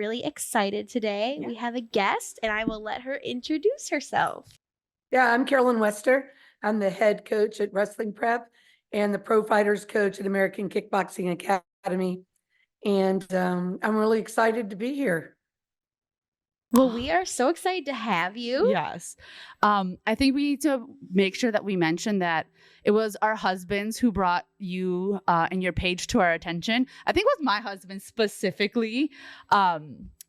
really excited today. Yeah. We have a guest, and I will let her introduce herself. Yeah, I'm Carolyn Wester. I'm the head coach at Wrestling Prep and the pro fighters coach at American Kickboxing Academy. And I'm really excited to be here. Well, we are so excited to have you. Yes. I think we need to make sure that we mention that it was our husbands who brought you and your page to our attention. I think it was my husband specifically.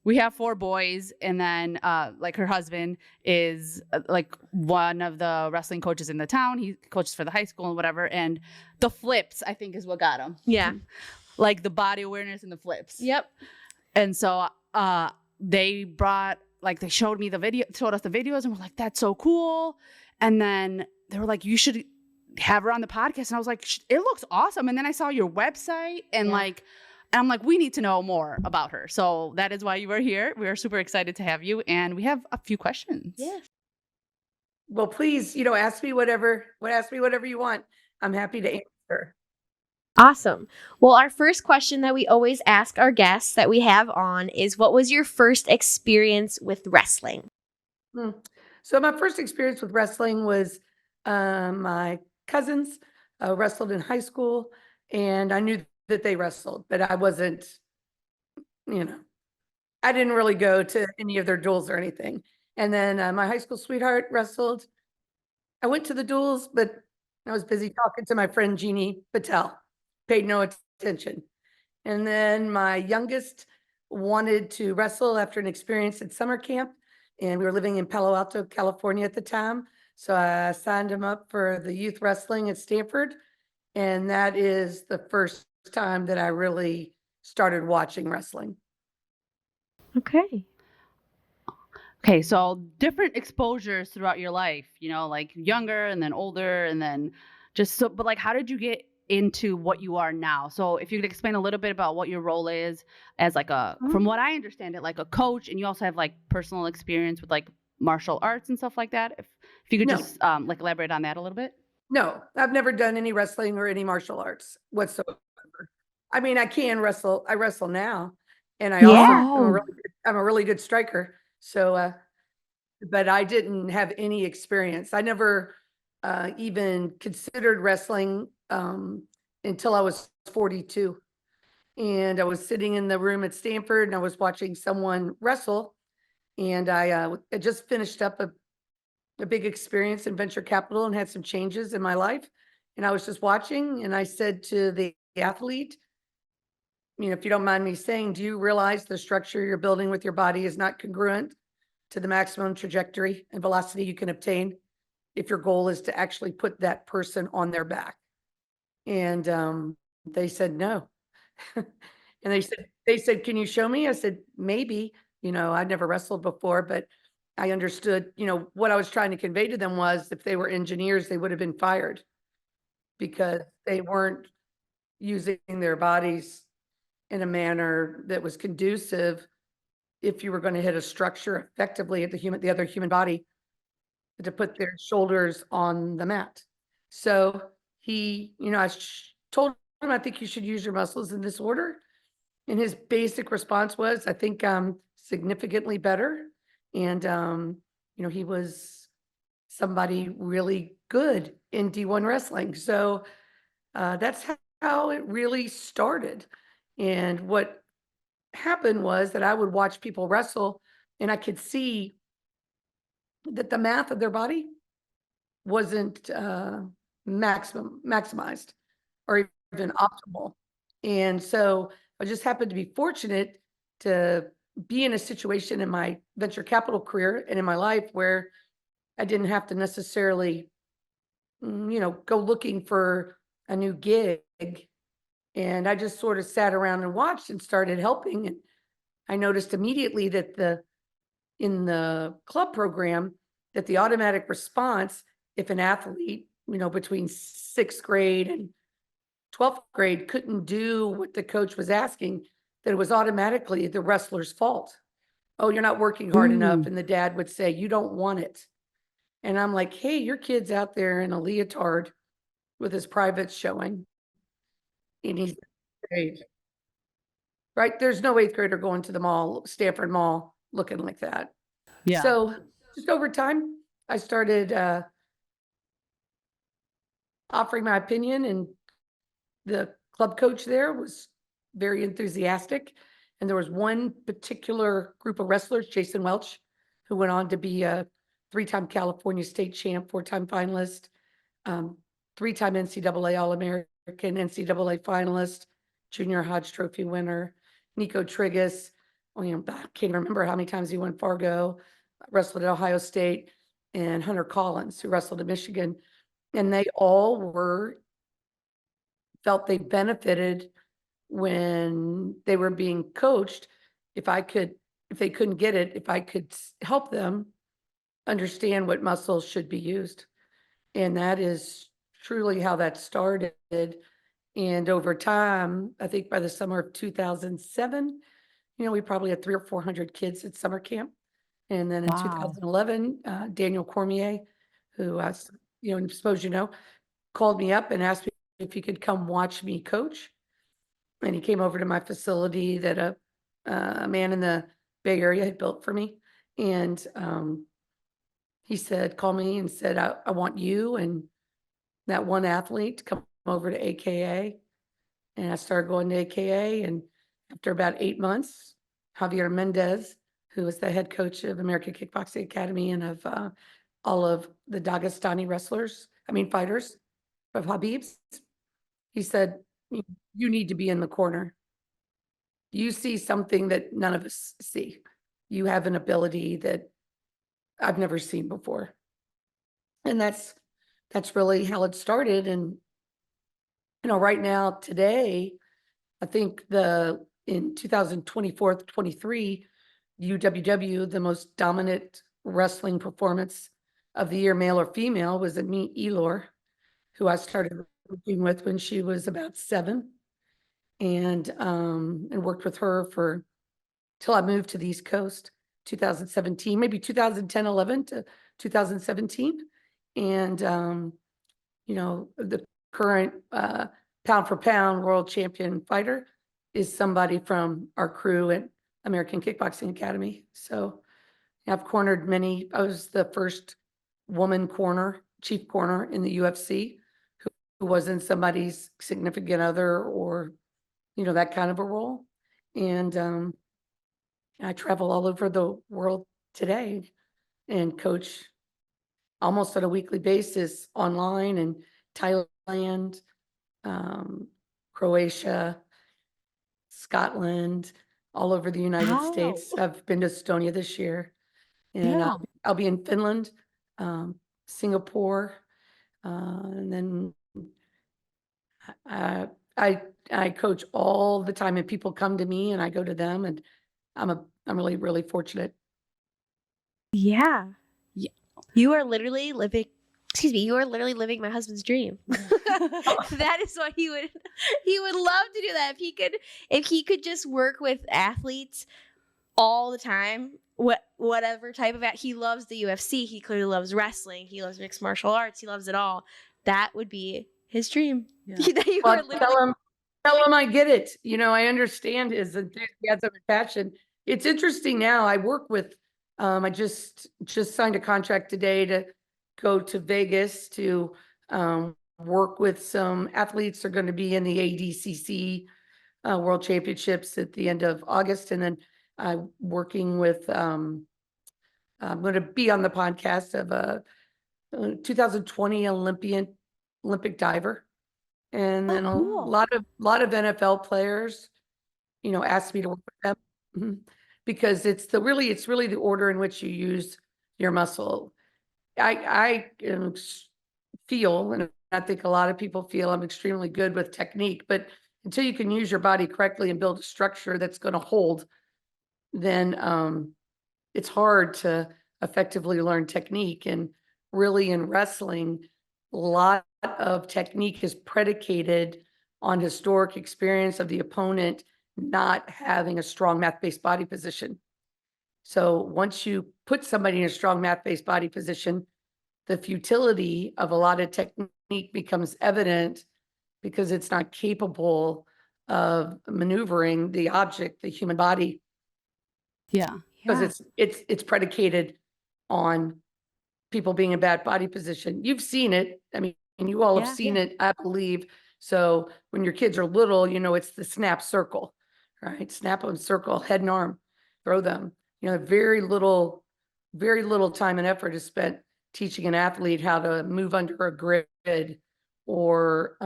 We have 4 boys, and then like her husband is like one of the wrestling coaches in the town. He coaches for the high school and whatever. And the flips, I think, is what got him. Yeah. Like the body awareness and the flips. Yep. And so they showed me the video, showed us the videos, and we're like, that's so cool. And then they were like, you should have her on the podcast. And I was like, it looks awesome. And then I saw your website and I'm like, we need to know more about her. So that is why you are here. We are super excited to have you. And we have a few questions. Yes. Well, please, ask me whatever you want. I'm happy to answer. Awesome. Well, our first question that we always ask our guests that we have on is, what was your first experience with wrestling? So my first experience with wrestling was my cousins wrestled in high school, and I knew that they wrestled, but I wasn't, I didn't really go to any of their duels or anything. And then my high school sweetheart wrestled. I went to the duels, but I was busy talking to my friend Jeannie Patel, paid no attention. And then my youngest wanted to wrestle after an experience at summer camp, and we were living in Palo Alto, California at the time. So I signed him up for the youth wrestling at Stanford. And that is the first time that I really started watching wrestling. Okay. Okay, so different exposures throughout your life, like younger and then older and then but like, how did you get into what you are now? So if you could explain a little bit about what your role is as like from what I understand it, like a coach, and you also have like personal experience with like martial arts and stuff like that. If you could just like elaborate on that a little bit. No, I've never done any wrestling or any martial arts whatsoever. I mean, I can wrestle. I wrestle now, and I also I'm a really good striker. So, but I didn't have any experience. I never even considered wrestling until I was 42. And I was sitting in the room at Stanford, and I was watching someone wrestle. And I just finished up a big experience in venture capital and had some changes in my life. And I was just watching, and I said to the athlete, if you don't mind me saying, do you realize the structure you're building with your body is not congruent to the maximum trajectory and velocity you can obtain if your goal is to actually put that person on their back? And they said no. And they said, can you show me? I said, maybe. I'd never wrestled before, but I understood, what I was trying to convey to them was, if they were engineers, they would have been fired because they weren't using their bodies in a manner that was conducive if you were going to hit a structure effectively at the other human body, to put their shoulders on the mat. So he, I told him, I think you should use your muscles in this order. And his basic response was, I think I'm significantly better. And, he was somebody really good in D1 wrestling. So that's how it really started. And what happened was that I would watch people wrestle, and I could see that the math of their body wasn't maximized or even optimal. And so I just happened to be fortunate to be in a situation in my venture capital career and in my life where I didn't have to necessarily, go looking for a new gig. And I just sort of sat around and watched and started helping. And I noticed immediately that in the club program, that the automatic response, if an athlete, between 6th grade and 12th grade couldn't do what the coach was asking, that it was automatically the wrestler's fault. Oh, you're not working hard enough. And the dad would say, you don't want it. And I'm like, hey, your kid's out there in a leotard with his privates showing. And he's great. right? There's no 8th grader going to the mall, Stanford Mall, looking like that. Yeah. So just over time, I started offering my opinion, and the club coach there was very enthusiastic. And there was one particular group of wrestlers, Jason Welch, who went on to be a 3-time California state champ, 4-time finalist, 3-time NCAA All-American, NCAA finalist, Junior Hodge Trophy winner, Nico Trigus. I can't remember how many times he won Fargo, wrestled at Ohio State, and Hunter Collins, who wrestled at Michigan. And they all felt they benefited when they were being coached. If they couldn't get it, if I could help them understand what muscles should be used. And that is truly how that started. And over time, I think by the summer of 2007, we probably had 300 or 400 kids at summer camp. And then in 2011, Daniel Cormier, who I suppose called me up and asked me if he could come watch me coach. And he came over to my facility that a man in the Bay Area had built for me. And he said, call me and said, I want you and that one athlete to come over to AKA. And I started going to AKA. And after about 8 months, Javier Mendez, who was the head coach of American Kickboxing Academy and of all of the Dagestani fighters of Habib's, he said, you need to be in the corner. You see something that none of us see. You have an ability that I've never seen before. And that's really how it started. And, right now, today, I think in 2024, 23, UWW, the most dominant wrestling performance of the year, male or female, was Amit Elor, who I started working with when she was about 7, and worked with her till I moved to the East Coast, 2017, maybe 2010, 11 to 2017. And, the current pound for pound world champion fighter is somebody from our crew at American Kickboxing Academy. So I've cornered many. I was the first woman chief corner in the UFC who wasn't somebody's significant other or, that kind of a role. And I travel all over the world today and coach almost on a weekly basis online in Thailand, Croatia, Scotland, all over the United States. I've been to Estonia this year, and I'll be in Finland, Singapore, and then I coach all the time, and people come to me and I go to them, and I'm really, really fortunate. Yeah. You are literally living my husband's dream. That is what he would love to do that. If he could just work with athletes all the time, whatever type of he loves the UFC, he clearly loves wrestling, he loves mixed martial arts, he loves it all. That would be his dream. Well, tell him I get it. I understand his enthusiasm and passion. It's interesting now. I work with I just signed a contract today to go to Vegas to work with some athletes. They're going to be in the ADCC World Championships at the end of August. And then working with, I'm going to be on the podcast of a 2020 Olympic diver. And then cool. a lot of NFL players, asked me to work with them. Because it's really the order in which you use your muscle. I feel, and I think a lot of people feel, I'm extremely good with technique, but until you can use your body correctly and build a structure that's going to hold, then it's hard to effectively learn technique. And really in wrestling, a lot of technique is predicated on historic experience of the opponent not having a strong mat-based body position. So once you put somebody in a strong mat-based body position, the futility of a lot of technique becomes evident because it's not capable of maneuvering the object, the human body, Yeah. because it's predicated on people being in bad body position. You've seen it. I mean, you all have seen it, I believe. So when your kids are little, it's the snap circle, right? Snap them, circle, head and arm, throw them. Very little time and effort is spent teaching an athlete how to move under a grid or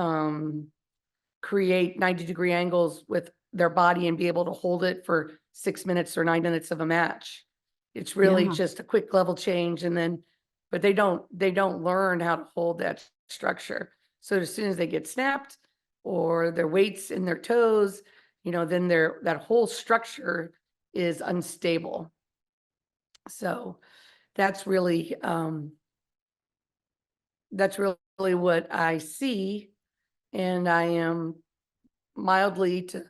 create 90-degree angles with their body and be able to hold it for 6 minutes or 9 minutes of a match. It's really just a quick level change, but they don't learn how to hold that structure. So as soon as they get snapped or their weights in their toes, then that whole structure is unstable. So that's really what I see. And I am mildly to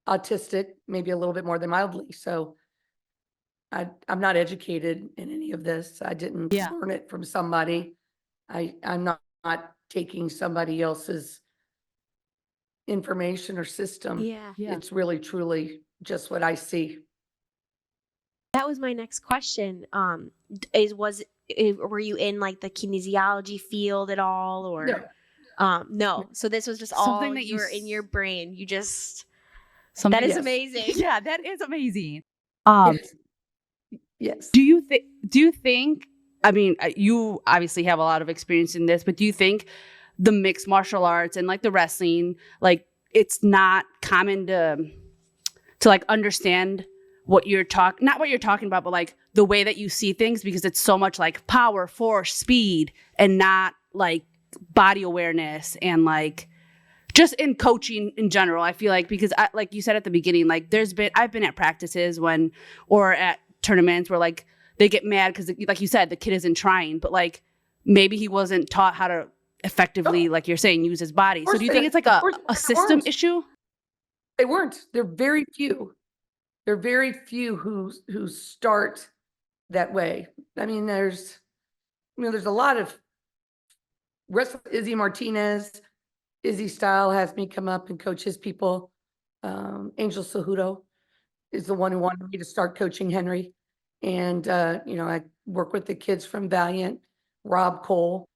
autistic, maybe a little bit more than mildly. So I'm not educated in any of this. I didn't learn it from somebody. I'm not taking somebody else's information or system. Yeah. It's really, truly just what I see. That was my next question. Were you in like the kinesiology field at all, or no? So this was just Something all that you were in your brain. You just Something, that is amazing. Yeah, that is amazing. Yes. Do you think, I mean, you obviously have a lot of experience in this, but do you think the mixed martial arts and like the wrestling, like it's not common to like understand not what you're talking about, but like the way that you see things, because it's so much like power, force, speed, and not like body awareness and like just in coaching in general? I feel like, because like you said at the beginning, like I've been at practices or at tournaments where like they get mad because, like you said, the kid isn't trying, but like maybe he wasn't taught how to effectively, like you're saying, use his body. So do you think it's like a system issue? They weren't. They're very few. There are very few who start that way. I mean, there's a lot of Izzy Martinez, Izzy Style has me come up and coach his people. Angel Cejudo is the one who wanted me to start coaching Henry. And, I work with the kids from Valiant. Rob Cole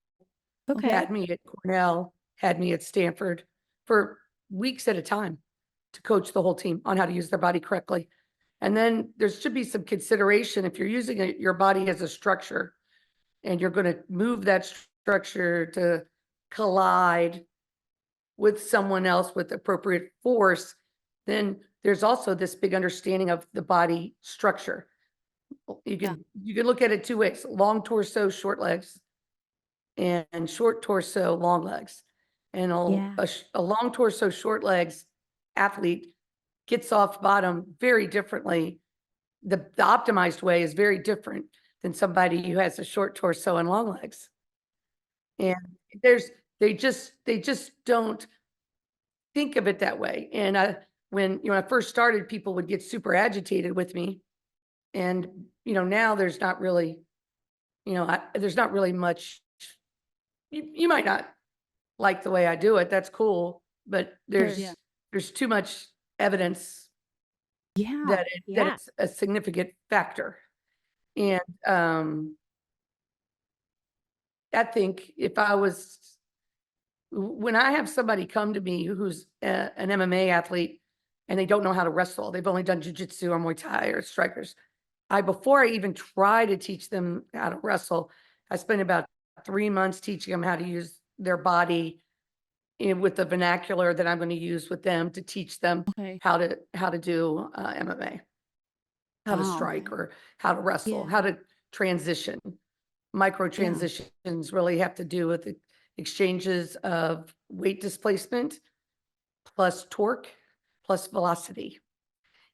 had me at Cornell, had me at Stanford for weeks at a time to coach the whole team on how to use their body correctly. And then there should be some consideration if you're using your body as a structure and you're going to move that structure to collide with someone else with appropriate force, then there's also this big understanding of the body structure. You can look at it two ways: long torso, short legs, and short torso, long legs. And a long torso, short legs athlete gets off bottom very differently. The optimized way is very different than somebody who has a short torso and long legs. And they just don't think of it that way. And when I first started, people would get super agitated with me. And now there's not really, there's not really much. You might not like the way I do it. That's cool, but there's too much evidence that it's a significant factor. And I think when I have somebody come to me who's an MMA athlete and they don't know how to wrestle, they've only done jiu-jitsu or Muay Thai or strikers, before I even try to teach them how to wrestle, I spend about 3 months teaching them how to use their body with the vernacular that I'm going to use with them to teach them how to do MMA, how to strike or how to wrestle, how to transition. Micro transitions really have to do with the exchanges of weight displacement plus torque plus velocity.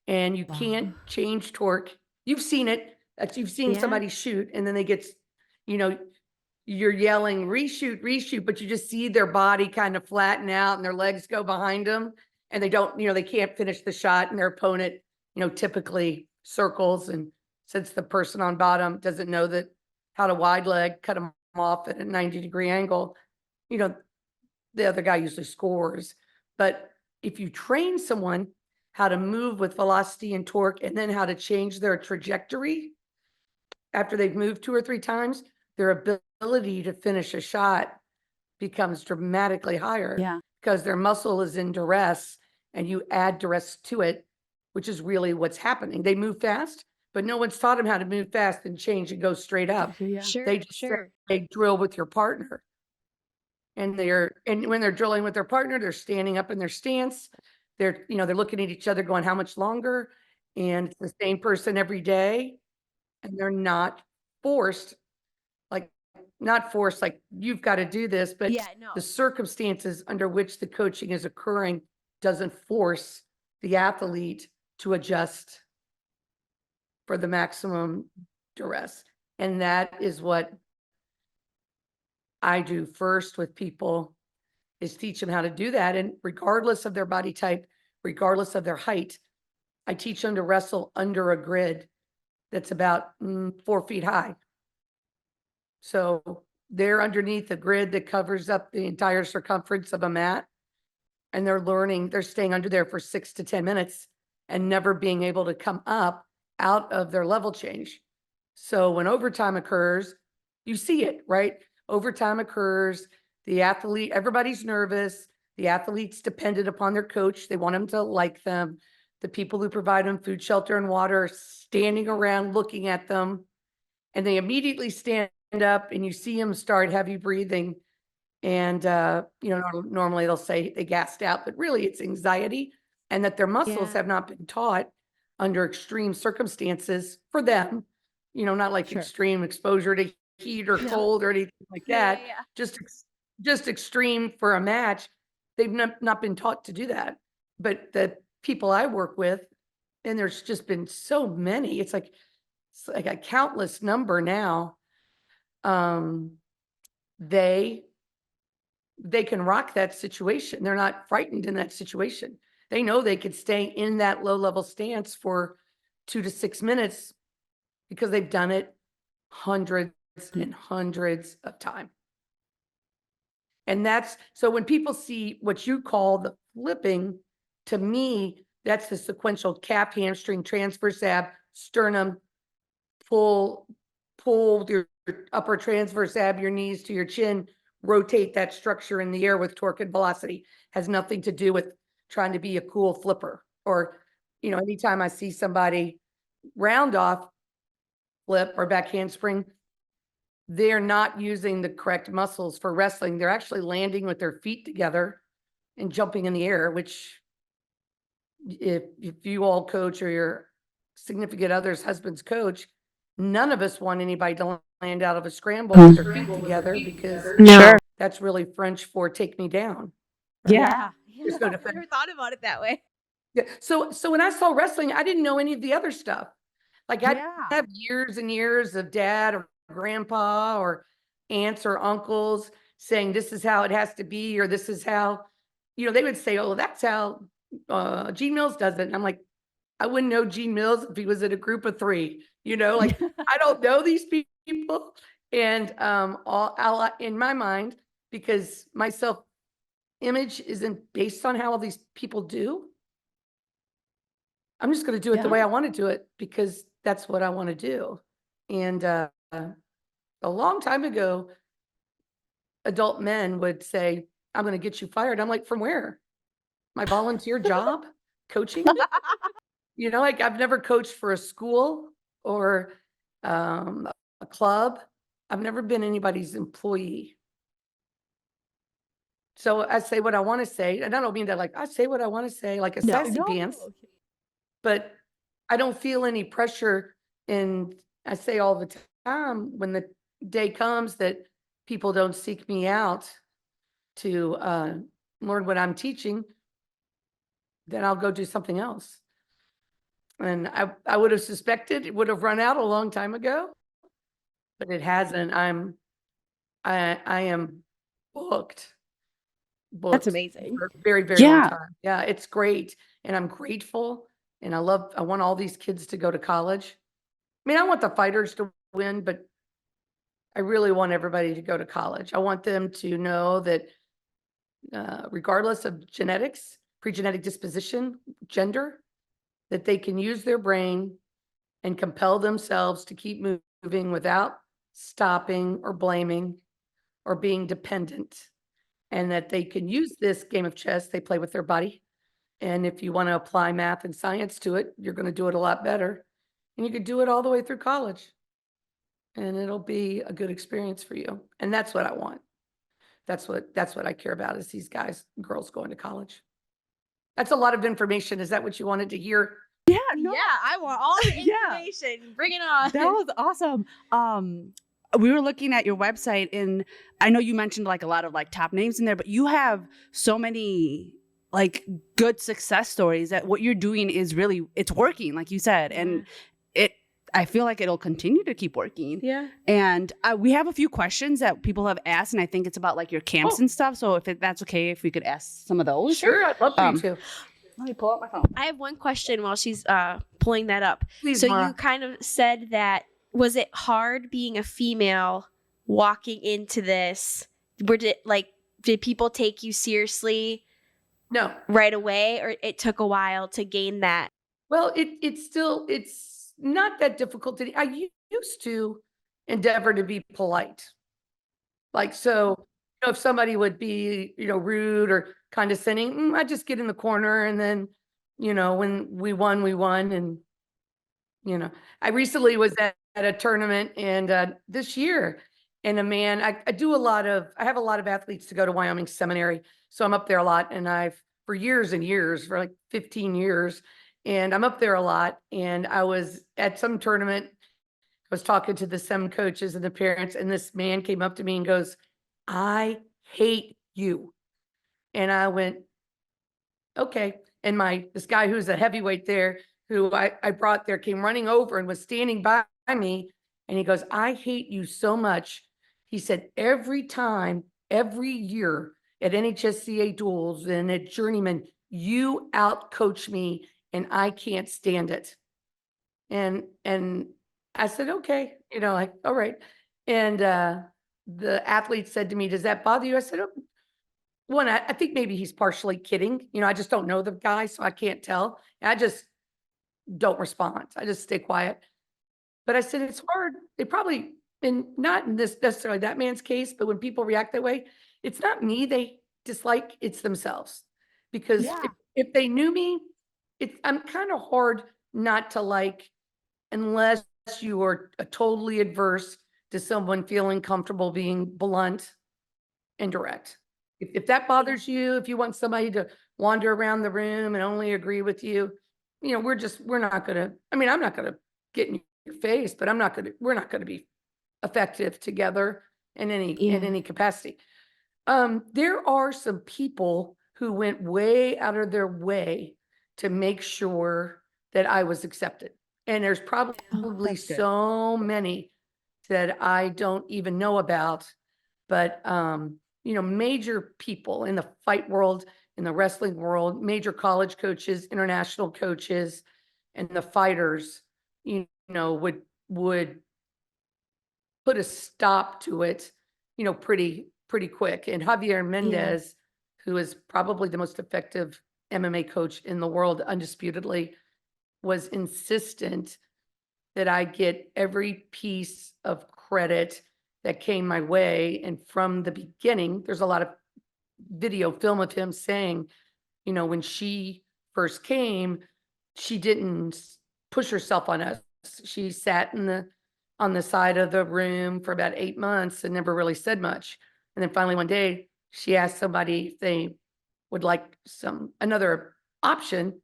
And you can't change torque. You've seen it. You've seen somebody shoot and then they get, you're yelling, reshoot, but you just see their body kind of flatten out and their legs go behind them and they don't, they can't finish the shot and their opponent, typically circles. And since the person on bottom doesn't know how to wide leg, cut them off at a 90-degree angle, the other guy usually scores. But if you train someone how to move with velocity and torque, and then how to change their trajectory after they've moved 2 or 3 times, their ability to finish a shot becomes dramatically higher. Yeah. Because their muscle is in duress and you add duress to it, which is really what's happening. They move fast, but no one's taught them how to move fast and change and go straight up. Yeah. Sure. They just say drill with your partner. And when they're drilling with their partner, they're standing up in their stance. They're looking at each other going, how much longer? And it's the same person every day. And they're not forced, like you've got to do this, but Yeah, no. the circumstances under which the coaching is occurring doesn't force the athlete to adjust for the maximum duress. And that is what I do first with people, is teach them how to do that. And regardless of their body type, regardless of their height, I teach them to wrestle under a grid that's about 4 feet high. So they're underneath a grid that covers up the entire circumference of a mat. And they're staying under there for 6 to 10 minutes and never being able to come up out of their level change. So when overtime occurs, you see it, right? Overtime occurs, the athlete, everybody's nervous. The athlete's dependent upon their coach. They want them to like them. The people who provide them food, shelter, and water are standing around looking at them. And they immediately stand up and you see them start heavy breathing. And, normally they'll say they gassed out, but really it's anxiety, and that their muscles have not been taught under extreme circumstances for them, not like extreme exposure to heat or cold or anything like that. Just extreme for a match. They've not been taught to do that. But the people I work with, and there's just been so many, it's like a countless number now. They can rock that situation. They're not frightened in that situation. They know they could stay in that low level stance for 2 to 6 minutes because they've done it hundreds and hundreds of times. And so when people see what you call the flipping, to me, that's the sequential calf, hamstring, transverse ab, sternum, pull your upper transverse ab, your knees to your chin, rotate that structure in the air with torque and velocity. Has nothing to do with trying to be a cool flipper. Or, anytime I see somebody round off flip or back handspring, they're not using the correct muscles for wrestling. They're actually landing with their feet together and jumping in the air, which if you all coach or your significant other's husband's coach, none of us want anybody to land out of a scramble with their feet together, because that's really French for take me down. Right? Yeah. There's no I defense. never thought about it that way. Yeah. So when I saw wrestling, I didn't know any of the other stuff. Like I have years and years of dad or grandpa or aunts or uncles saying this is how it has to be, or this is how, they would say, oh, that's how Gene Mills does it. And I'm like, I wouldn't know Gene Mills if he was in a group of 3, like I don't know these people. And all in my mind, because my self-image isn't based on how all these people do, I'm just going to do it the way I want to do it, because that's what I want to do. And a long time ago, adult men would say, I'm going to get you fired. I'm like, from where? My volunteer job? Coaching? Like I've never coached for a school or a club. I've never been anybody's employee. So I say what I want to say. And I don't mean that like I say what I want to say, like a sassy pants, but I don't feel any pressure. And I say all the time, when the day comes that people don't seek me out to learn what I'm teaching, then I'll go do something else. And I would have suspected it would have run out a long time ago, but it hasn't. I am booked. That's amazing. For a very, very long time. Yeah, it's great. And I'm grateful. And I want all these kids to go to college. I mean, I want the fighters to win, but I really want everybody to go to college. I want them to know that regardless of genetics, pre-genetic disposition, gender, that they can use their brain and compel themselves to keep moving without stopping or blaming or being dependent. And that they can use this game of chess they play with their body. And if you want to apply math and science to it, you're going to do it a lot better. And you could do it all the way through college. And it'll be a good experience for you. And that's what I want. That's what I care about, is these guys, girls going to college. That's a lot of information. Is that what you wanted to hear? Yeah, no. Yeah, I want all the Yeah. information. Bring it on. That was awesome. We were looking at your website, and I know you mentioned like a lot of like top names in there, but you have so many like good success stories that what you're doing is really, it's working, like you said. And I feel like it'll continue to keep working. Yeah. And we have a few questions that people have asked, and I think it's about like your camps and stuff. So if that's okay, if we could ask some of those. Sure, I'd love for you to. Let me pull up my phone. I have one question while she's pulling that up. Please, So Mara. you kind of said that, was it hard being a female walking into this? Did people take you seriously No. right away, or it took a while to gain that? Well, it's not that difficult I used to endeavor to be polite. Like, so, if somebody would be, rude or condescending, I just get in the corner, and then, when we won. And, I recently was at a tournament, and this year, and a man, I have a lot of athletes to go to Wyoming Seminary. So I'm up there a lot, and for years and years, for like 15 years, and I'm up there a lot. And I was at some tournament, I was talking to the sem coaches and the parents, and this man came up to me and goes, "I hate you." And I went, okay. And this guy who's a heavyweight there, who I brought there, came running over and was standing by me. And he goes, "I hate you so much." He said, every year at NHSCA duels and at Journeyman, you out-coach me, and I can't stand it. And I said, okay, like, all right. And the athlete said to me, "Does that bother you?" I said, "Oh, one, I think maybe he's partially kidding. I just don't know the guy, so I can't tell. And I just don't respond. I just stay quiet." But I said, it's hard. It probably, and not in this necessarily that man's case, but when people react that way, it's not me they dislike, it's themselves. Because if they knew me, I'm kind of hard not to like, unless you are totally adverse to someone feeling comfortable being blunt and direct. If that bothers you, if you want somebody to wander around the room and only agree with you, we're not gonna, I'm not gonna get in your face, but we're not gonna be effective together in any capacity. There are some people who went way out of their way to make sure that I was accepted. And there's probably so many that I don't even know about, but major people in the fight world, in the wrestling world, major college coaches, international coaches, and the fighters, would put a stop to it, pretty quick. And Javier Mendez, who is probably the most effective MMA coach in the world, undisputedly, was insistent that I get every piece of credit that came my way. And from the beginning, there's a lot of video film of him saying, when she first came, she didn't push herself on us. She sat on the side of the room for about 8 months and never really said much. And then finally one day she asked somebody if they would like another option.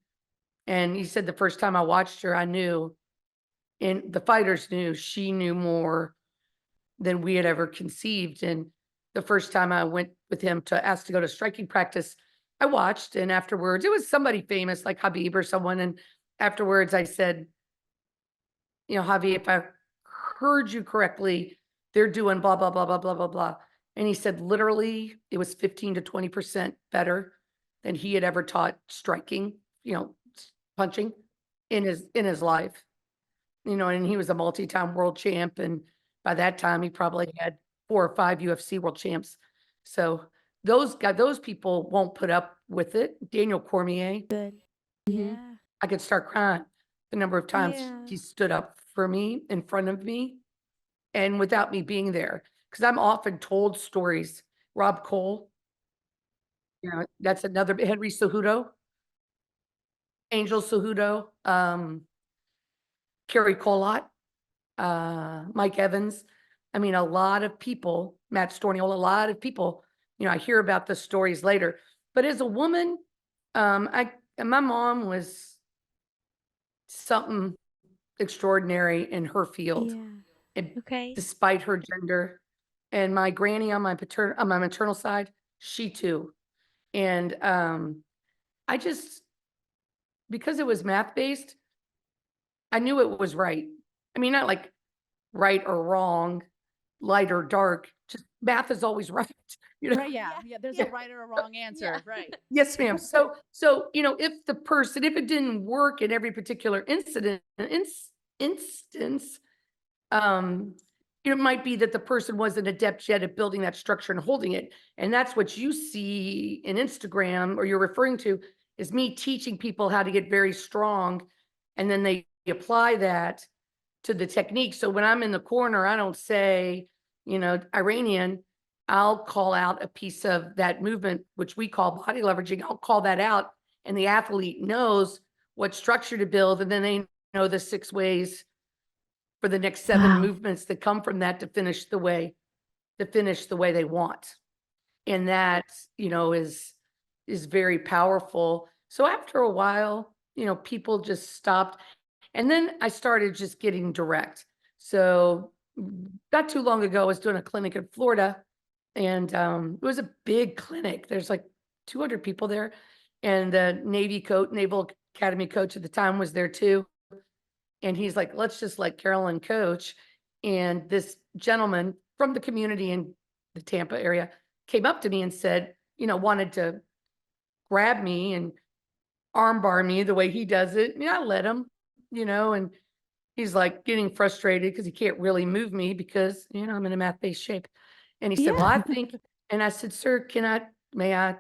And he said, the first time I watched her, I knew, and the fighters knew, she knew more than we had ever conceived. And the first time I went with him to ask to go to striking practice, I watched, and afterwards, it was somebody famous like Habib or someone. And afterwards I said, "Javi, if I heard you correctly, they're doing blah, blah, blah, blah, blah, blah, blah." And he said, literally, it was 15 to 20% better than he had ever taught striking, punching in his life. And he was a multi-time world champ. And by that time, he probably had 4 or 5 UFC world champs. So, those people won't put up with it. Daniel Cormier, Good. Mhm. Yeah. I could start crying the number of times Yeah. he stood up for me in front of me and without me being there. Because I'm often told stories. Rob Cole, that's another Henry Cejudo, Angel Cejudo, Kerry Colott, Mike Evans. I mean, a lot of people, Matt Storniol, a lot of people, I hear about the stories later. But as a woman, my mom was something extraordinary in her field, Yeah. and Okay. despite her gender. And my granny on my maternal side, she too. And I just, because it was math based, I knew it was right. I mean, not like right or wrong, light or dark, just math is always right. Right. Yeah. There's a right or a wrong answer. Right. Yes, ma'am. So, if it didn't work in every particular instance, it might be that the person wasn't adept yet at building that structure and holding it. And that's what you see in Instagram, or you're referring to, is me teaching people how to get very strong. And then they apply that to the technique. So when I'm in the corner, I don't say, Iranian, I'll call out a piece of that movement, which we call body leveraging. I'll call that out, and the athlete knows what structure to build. And then they know the 6 ways for the next 7 movements that come from that to finish the way they want. And that, is very powerful. So after a while, people just stopped. And then I started just getting direct. So not too long ago, I was doing a clinic in Florida, and it was a big clinic. There's like 200 people there. And the Naval Academy coach at the time was there too. And he's like, let's just let Carolyn coach. And this gentleman from the community in the Tampa area came up to me and said, wanted to grab me and armbar me the way he does it. And I let him, and he's like getting frustrated because he can't really move me because, I'm in a math-based shape. And he said, well, I think, and I said, sir, may I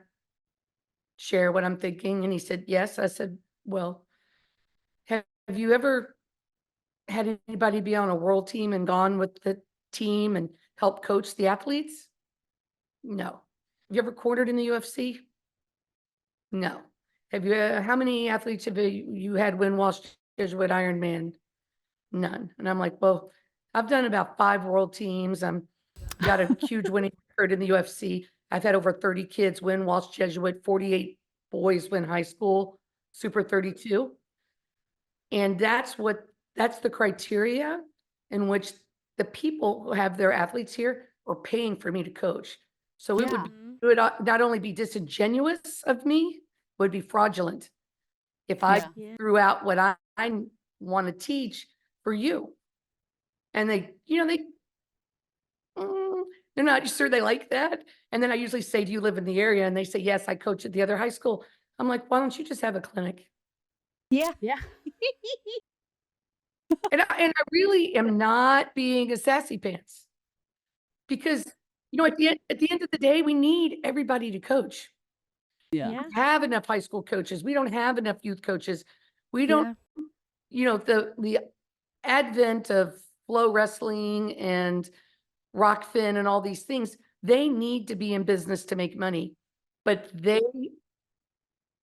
share what I'm thinking? And he said, yes. I said, well, have you ever had anybody be on a world team and gone with the team and help coach the athletes? No. Have you ever cornered in the UFC? No. Have you, how many athletes have you had win Walsh Jesuit Ironman? None. And I'm like, well, I've done about 5 world teams. I'm got a huge winning record in the UFC. I've had over 30 kids win Walsh Jesuit, 48 boys win high school, Super 32. And that's the criteria in which the people who have their athletes here are paying for me to coach. So it would not only be disingenuous of me, it would be fraudulent if I threw out what I want to teach for you. And they're not sure they like that. And then I usually say, do you live in the area? And they say, yes, I coach at the other high school. I'm like, why don't you just have a clinic? Yeah. And I really am not being a sassy pants, because, at the end of the day, we need everybody to coach. Yeah. We have enough high school coaches. We don't have enough youth coaches. We don't, the advent of flow wrestling and Rockfin and all these things, they need to be in business to make money, but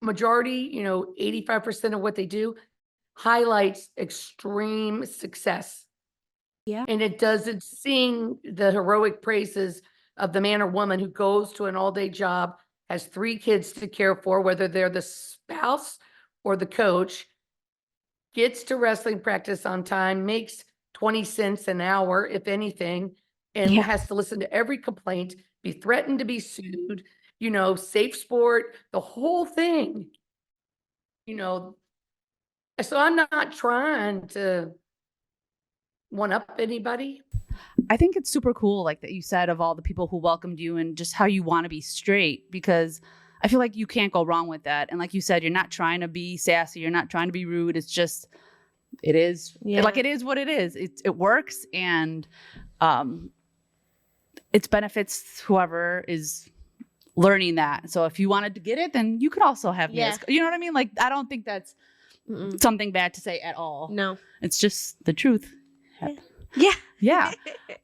majority, 85% of what they do highlights extreme success. Yeah. And it doesn't sing the heroic praises of the man or woman who goes to an all-day job, has 3 kids to care for, whether they're the spouse or the coach, gets to wrestling practice on time, makes 20 cents an hour, if anything, and has to listen to every complaint, be threatened to be sued, safe sport, the whole thing. So I'm not trying to one up anybody. I think it's super cool, like that you said, of all the people who welcomed you and just how you want to be straight, because I feel like you can't go wrong with that. And like you said, you're not trying to be sassy. You're not trying to be rude. It's just, it is like, it is what it is. It works. And it benefits whoever is learning that. So if you wanted to get it, then you could also have me. You know what I mean? Like, I don't think that's something bad to say at all. No. It's just the truth. Yeah. Yeah.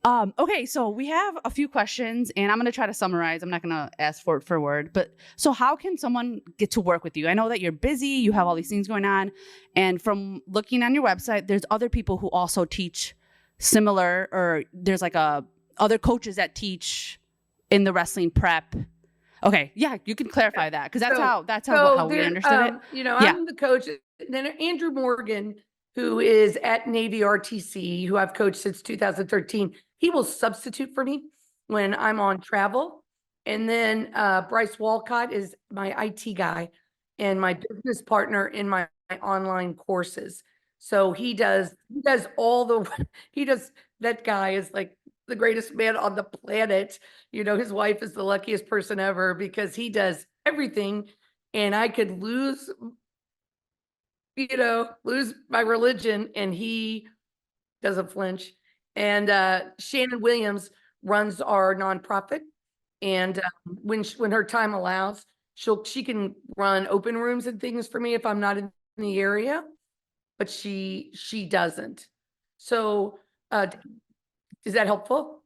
Okay, so we have a few questions and I'm going to try to summarize. I'm not going to ask for it for word, but so how can someone get to work with you? I know that you're busy, you have all these things going on, and from looking on your website, there's other people who also teach similar, or there's like other coaches that teach in the wrestling prep. Okay, yeah, you can clarify that, because that's how we understood it. You know, I'm the coach. Then Andrew Morgan, who is at Navy RTC, who I've coached since 2013, he will substitute for me when I'm on travel. And then Bryce Walcott is my IT guy and my business partner in my online courses. So he does that guy is like the greatest man on the planet. You know, his wife is the luckiest person ever because he does everything. And I could lose my religion and he doesn't flinch. And Shannon Williams runs our nonprofit. And when her time allows, she can run open rooms and things for me if I'm not in the area, but she doesn't. So is that helpful?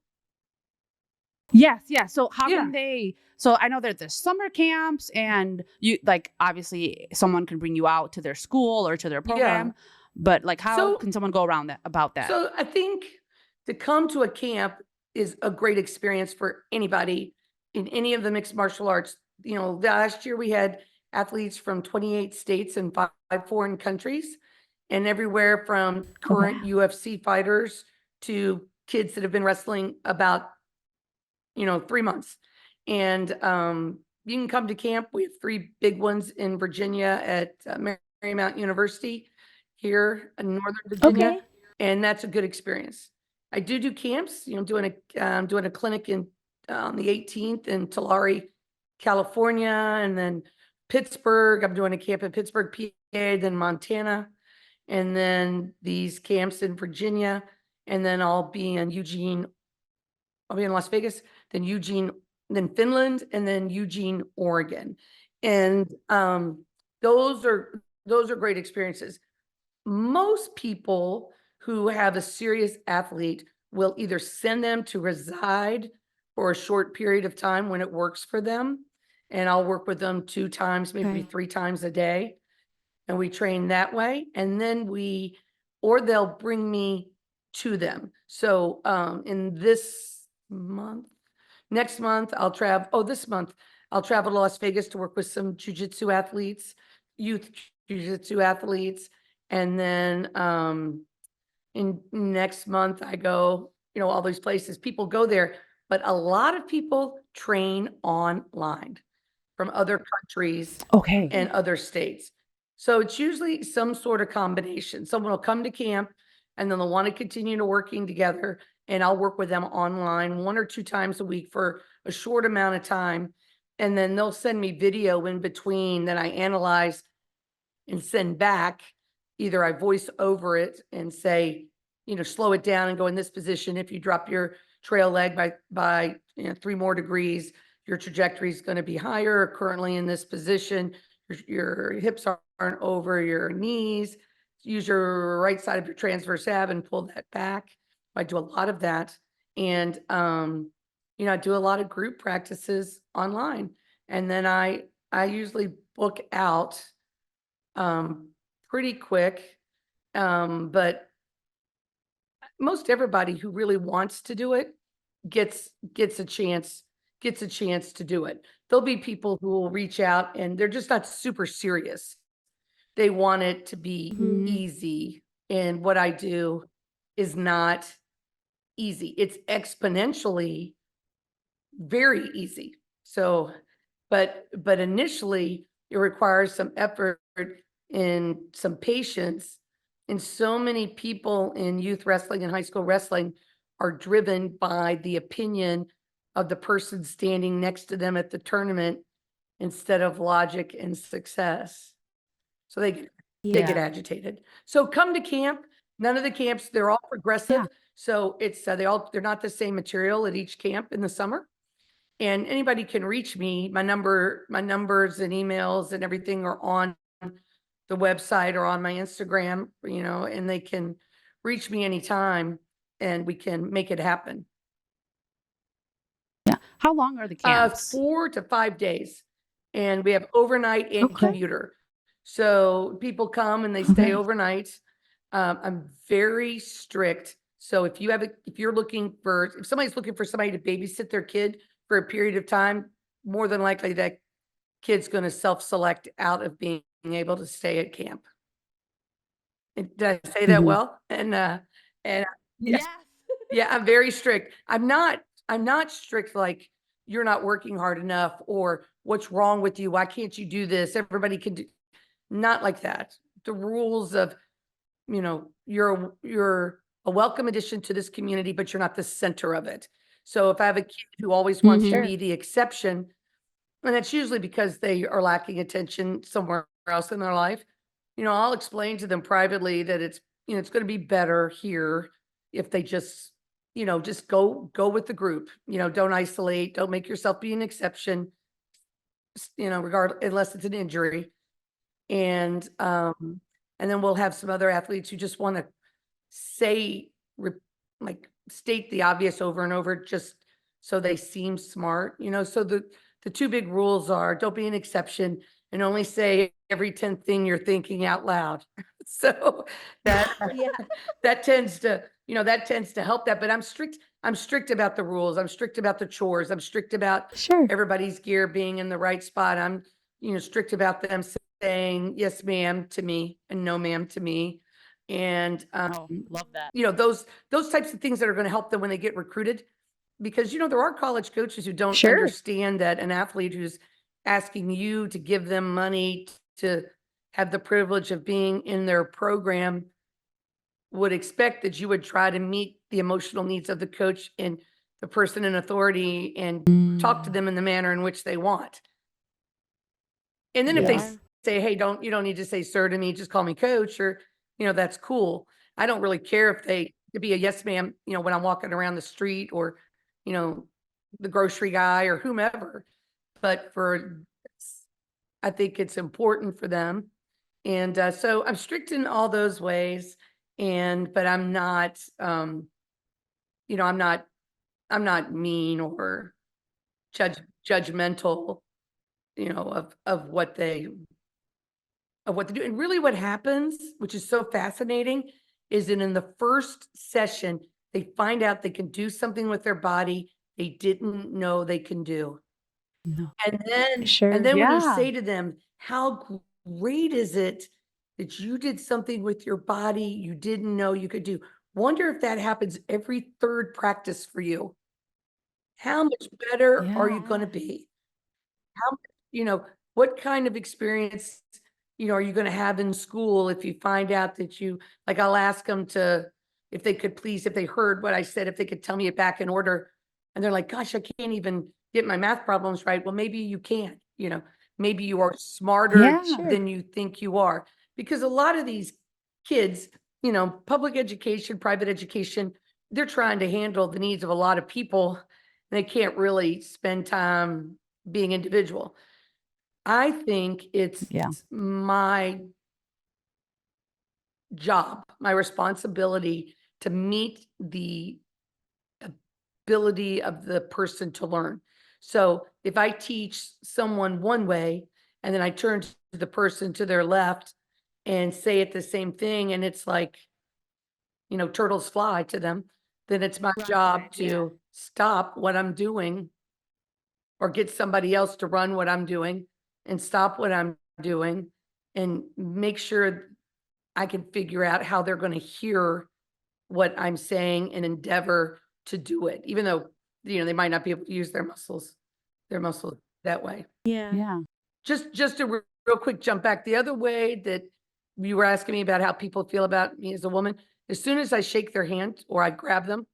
Yes. Yeah. So how can they, so I know that there's summer camps and you like, obviously someone can bring you out to their school or to their program, but like how can someone go around about that? So I think to come to a camp is a great experience for anybody in any of the mixed martial arts. You know, last year we had athletes from 28 states and 5 foreign countries, and everywhere from current UFC fighters to kids that have been wrestling about 3 months. And you can come to camp. We have 3 big ones in Virginia at Marymount University here in Northern Virginia. And that's a good experience. I do camps, doing a clinic on the 18th in Tulare, California, and then Pittsburgh. I'm doing a camp in Pittsburgh, PA, then Montana, and then these camps in Virginia, and then I'll be in Las Vegas, then Eugene, then Finland, and then Eugene, Oregon. And those are great experiences. Most people who have a serious athlete will either send them to reside for a short period of time when it works for them. And I'll work with them 2 times, maybe 3 times a day. And we train that way. And then or they'll bring me to them. So in next month, I'll travel. This month, I'll travel to Las Vegas to work with some jiu-jitsu athletes, youth jiu-jitsu athletes. And then in next month, I go, all these places. People go there, but a lot of people train online from other countries and other states. So it's usually some sort of combination. Someone will come to camp and then they'll want to continue to working together, and I'll work with them online 1 or 2 times a week for a short amount of time. And then they'll send me video in between that I analyze and send back. Either I voice over it and say, slow it down and go in this position. If you drop your trail leg by 3 more degrees, your trajectory is going to be higher. Currently in this position, your hips aren't over your knees. Use your right side of your transverse ab and pull that back. I do a lot of that. And, I do a lot of group practices online. And then I usually book out pretty quick. But most everybody who really wants to do it gets a chance to do it. There'll be people who will reach out and they're just not super serious. They want it to be easy. And what I do is not easy. It's exponentially very easy. So, but initially it requires some effort and some patience. And so many people in youth wrestling and high school wrestling are driven by the opinion of the person standing next to them at the tournament instead of logic and success. So they get agitated. So come to camp. None of the camps, they're all progressive. So it's they're not the same material at each camp in the summer. and anybody can reach me. My numbers and emails and everything are on the website or on my Instagram, and they can reach me anytime and we can make it happen. Yeah. How long are the camps? 4 to 5 days. And we have overnight and commuter. So people come and they stay overnight. I'm very strict. So if somebody's looking for somebody to babysit their kid for a period of time, more than likely that kid's going to self-select out of being able to stay at camp. Did I say that well? And Yes. yeah, I'm very strict. I'm not strict like you're not working hard enough or what's wrong with you? Why can't you do this? Everybody can do, not like that. The rules of, you're a welcome addition to this community, but you're not the center of it. So if I have a kid who always wants to be the exception, and that's usually because they are lacking attention somewhere else in their life, I'll explain to them privately that it's going to be better here if they just go with the group, don't isolate, don't make yourself be an exception, unless it's an injury. And then we'll have some other athletes who just want to state the obvious over and over, just so they seem smart, so the two big rules are don't be an exception and only say every 10th thing you're thinking out loud. So that tends to help that, but I'm strict about the rules. I'm strict about the chores. I'm strict about everybody's gear being in the right spot. I'm, strict about them saying yes, ma'am to me and no, ma'am to me. And, love that. Those types of things that are going to help them when they get recruited, because, there are college coaches who don't understand that an athlete who's asking you to give them money to have the privilege of being in their program would expect that you would try to meet the emotional needs of the coach and the person in authority and talk to them in the manner in which they want. And then if they say, hey, you don't need to say sir to me, just call me coach, or, that's cool. I don't really care if they to be a yes ma'am, when I'm walking around the street or, the grocery guy or whomever, but I think it's important for them. And so I'm strict in all those ways, but I'm not, I'm not mean or judgmental, of what they do. And really what happens, which is so fascinating, is that in the first session, they find out they can do something with their body they didn't know they can do. No. And then when you say to them, how great is it that you did something with your body you didn't know you could do? Wonder if that happens every third practice for you. How much better are you going to be? What kind of experience, are you going to have in school if you find out that I'll ask them if they could please, if they heard what I said, if they could tell me it back in order. And they're like, gosh, I can't even get my math problems right. Well, maybe you can, maybe you are smarter than you think you are, because a lot of these kids, public education, private education, they're trying to handle the needs of a lot of people. And they can't really spend time being individual. I think it's my job, my responsibility to meet the ability of the person to learn. So if I teach someone one way and then I turn to the person to their left and say it the same thing, and it's like, turtles fly to them, then it's my job to stop what I'm doing or get somebody else to run what I'm doing and stop what I'm doing and make sure I can figure out how they're going to hear what I'm saying and endeavor to do it, even though, they might not be able to use their muscles that way. Yeah. Just a real quick jump back. The other way that you were asking me about how people feel about me as a woman, as soon as I shake their hand or I grab them,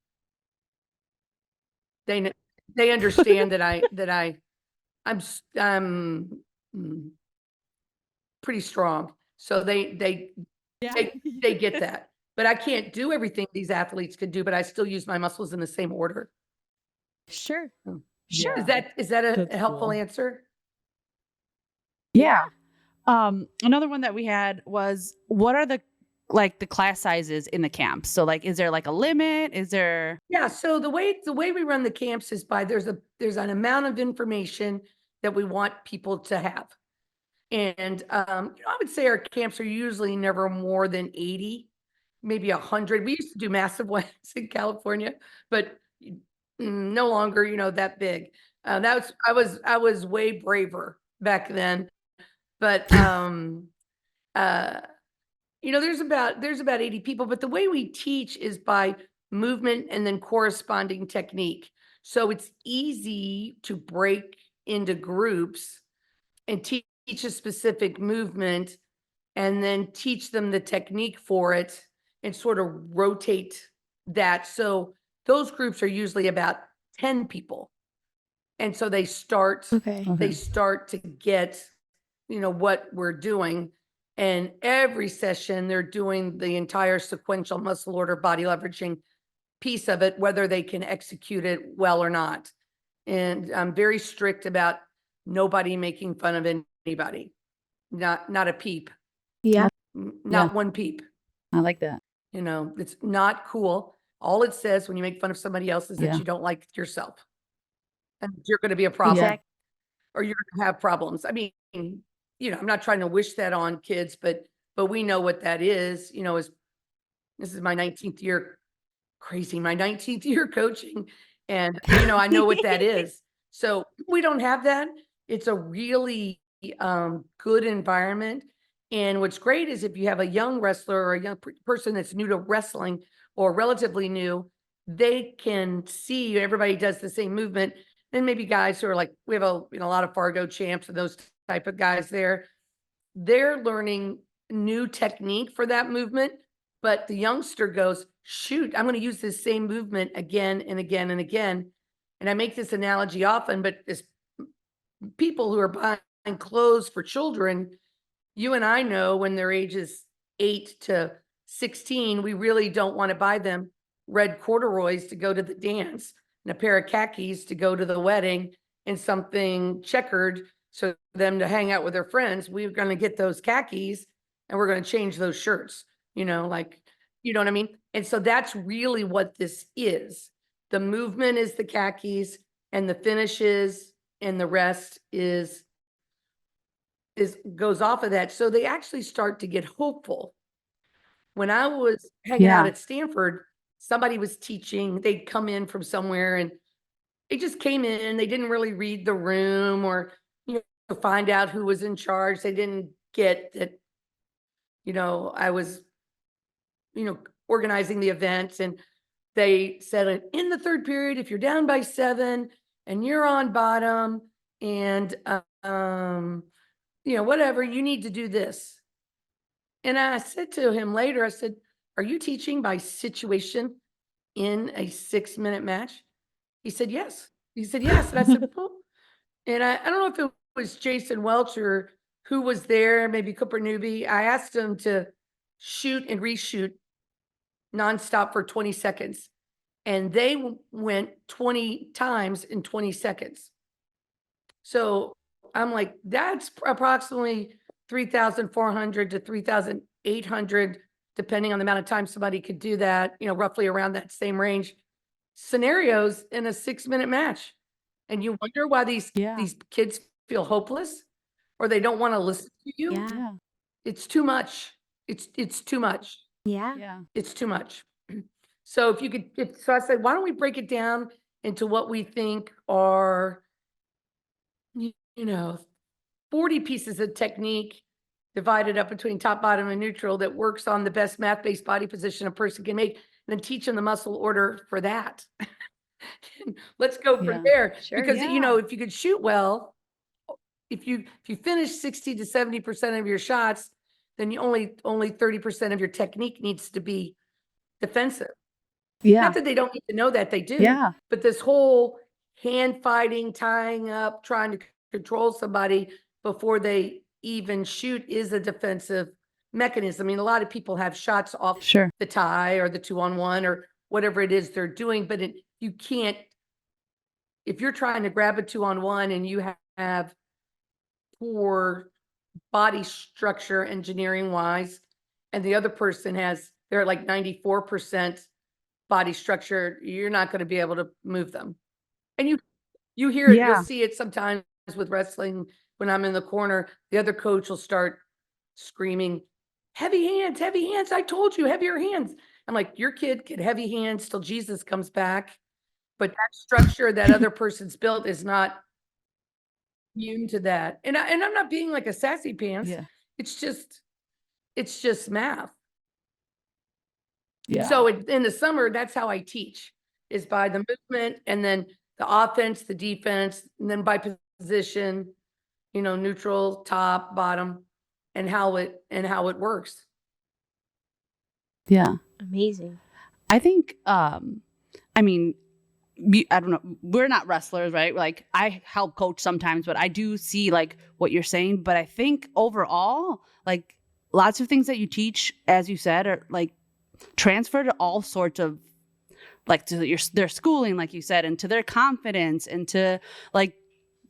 they understand that I'm pretty strong. So they get that. But I can't do everything these athletes could do, but I still use my muscles in the same order. Sure. Sure. Yeah. Is that a That's helpful cool. answer? Yeah. Another one that we had was, what are the class sizes in the camps? So like, is there like a limit? Is there? Yeah, so the way we run the camps is by there's an amount of information that we want people to have. And I would say our camps are usually never more than 80, maybe 100. We used to do massive ones in California, but no longer, that big. I was way braver back then. But there's about 80 people, but the way we teach is by movement and then corresponding technique. So it's easy to break into groups and teach a specific movement and then teach them the technique for it and sort of rotate that. So those groups are usually about 10 people. And so they start to get, what we're doing. And every session, they're doing the entire sequential muscle order body leveraging piece of it, whether they can execute it well or not. And I'm very strict about nobody making fun of anybody, not a peep. Yeah. Not one peep. I like that. It's not cool. All it says when you make fun of somebody else is that you don't like yourself. And you're going to be a problem. Exactly. Or you're going to have problems. I mean, I'm not trying to wish that on kids, but we know what that is, this is my 19th year, my 19th year coaching. And, I know what that is. So we don't have that. It's a really good environment. And what's great is if you have a young wrestler or a young person that's new to wrestling or relatively new, they can see everybody does the same movement. Then maybe guys who are like, we have a lot of Fargo champs and those type of guys there, they're learning new technique for that movement. But the youngster goes, shoot, I'm going to use this same movement again and again and again. And I make this analogy often, but as people who are buying clothes for children, you and I know when their ages 8 to 16, we really don't want to buy them red corduroys to go to the dance and a pair of khakis to go to the wedding and something checkered so them to hang out with their friends. We're going to get those khakis and we're going to change those shirts, you know what I mean? And so that's really what this is. The movement is the khakis and the finishes and the rest goes off of that. So they actually start to get hopeful. When I was hanging out at Stanford, somebody was teaching, they'd come in from somewhere and they just came in, they didn't really read the room or, find out who was in charge. They didn't get that, I was, organizing the events. And they said, in the third period, if you're down by 7 and you're on bottom and, whatever, you need to do this. And I said to him later, I said, are you teaching by situation in a 6-minute match? He said, yes. He said, yes. And I said, well, and I don't know if it was Jason Welch or who was there, maybe Cooper Newby. I asked him to shoot and reshoot nonstop for 20 seconds. And they went 20 times in 20 seconds. So I'm like, that's approximately 3,400 to 3,800, depending on the amount of time somebody could do that, roughly around that same range, scenarios in a 6-minute match. And you wonder why these kids feel hopeless or they don't want to listen to you. Yeah. It's too much. It's too much. Yeah. It's too much. So so I said, why don't we break it down into what we think are, 40 pieces of technique divided up between top, bottom, and neutral that works on the best math-based body position a person can make, and then teach them the muscle order for that. Let's go from there. Sure. Because, if you could shoot well, if you finish 60 to 70% of your shots, then you only 30% of your technique needs to be defensive. Not that they don't need to know that, they do. But this whole hand fighting, tying up, trying to control somebody before they even shoot is a defensive mechanism. I mean, a lot of people have shots off the tie or the 2-on-1 or whatever it is they're doing, but you can't if you're trying to grab a 2-on-1 and you have poor body structure engineering wise, and the other person they're like 94% body structure, you're not going to be able to move them. And you hear it, you'll see it sometimes with wrestling. When I'm in the corner, the other coach will start screaming, heavy hands, I told you, heavier hands. I'm like, your kid get heavy hands till Jesus comes back. But that structure that other person's built is not immune to that. And I'm not being like a sassy pants. Yeah. It's just math. Yeah. So in the summer, that's how I teach, is by the movement, and then the offense, the defense, and then by position, neutral, top, bottom, and how it works. Yeah. Amazing. I think, I mean, I don't know, we're not wrestlers, right? Like, I help coach sometimes, but I do see like what you're saying. But I think overall, like, lots of things that you teach, as you said, are like transfer to all sorts of, like, to their schooling, like you said, and to their confidence, and to like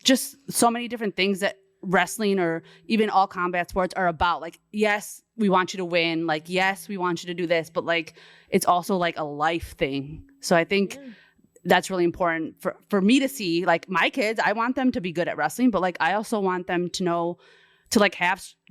just so many different things that wrestling or even all combat sports are about. Like, yes, we want you to win. Like, yes, we want you to do this, but like, it's also like a life thing. So I think that's really important for me to see. Like, my kids, I want them to be good at wrestling, but like, I also want them to know to like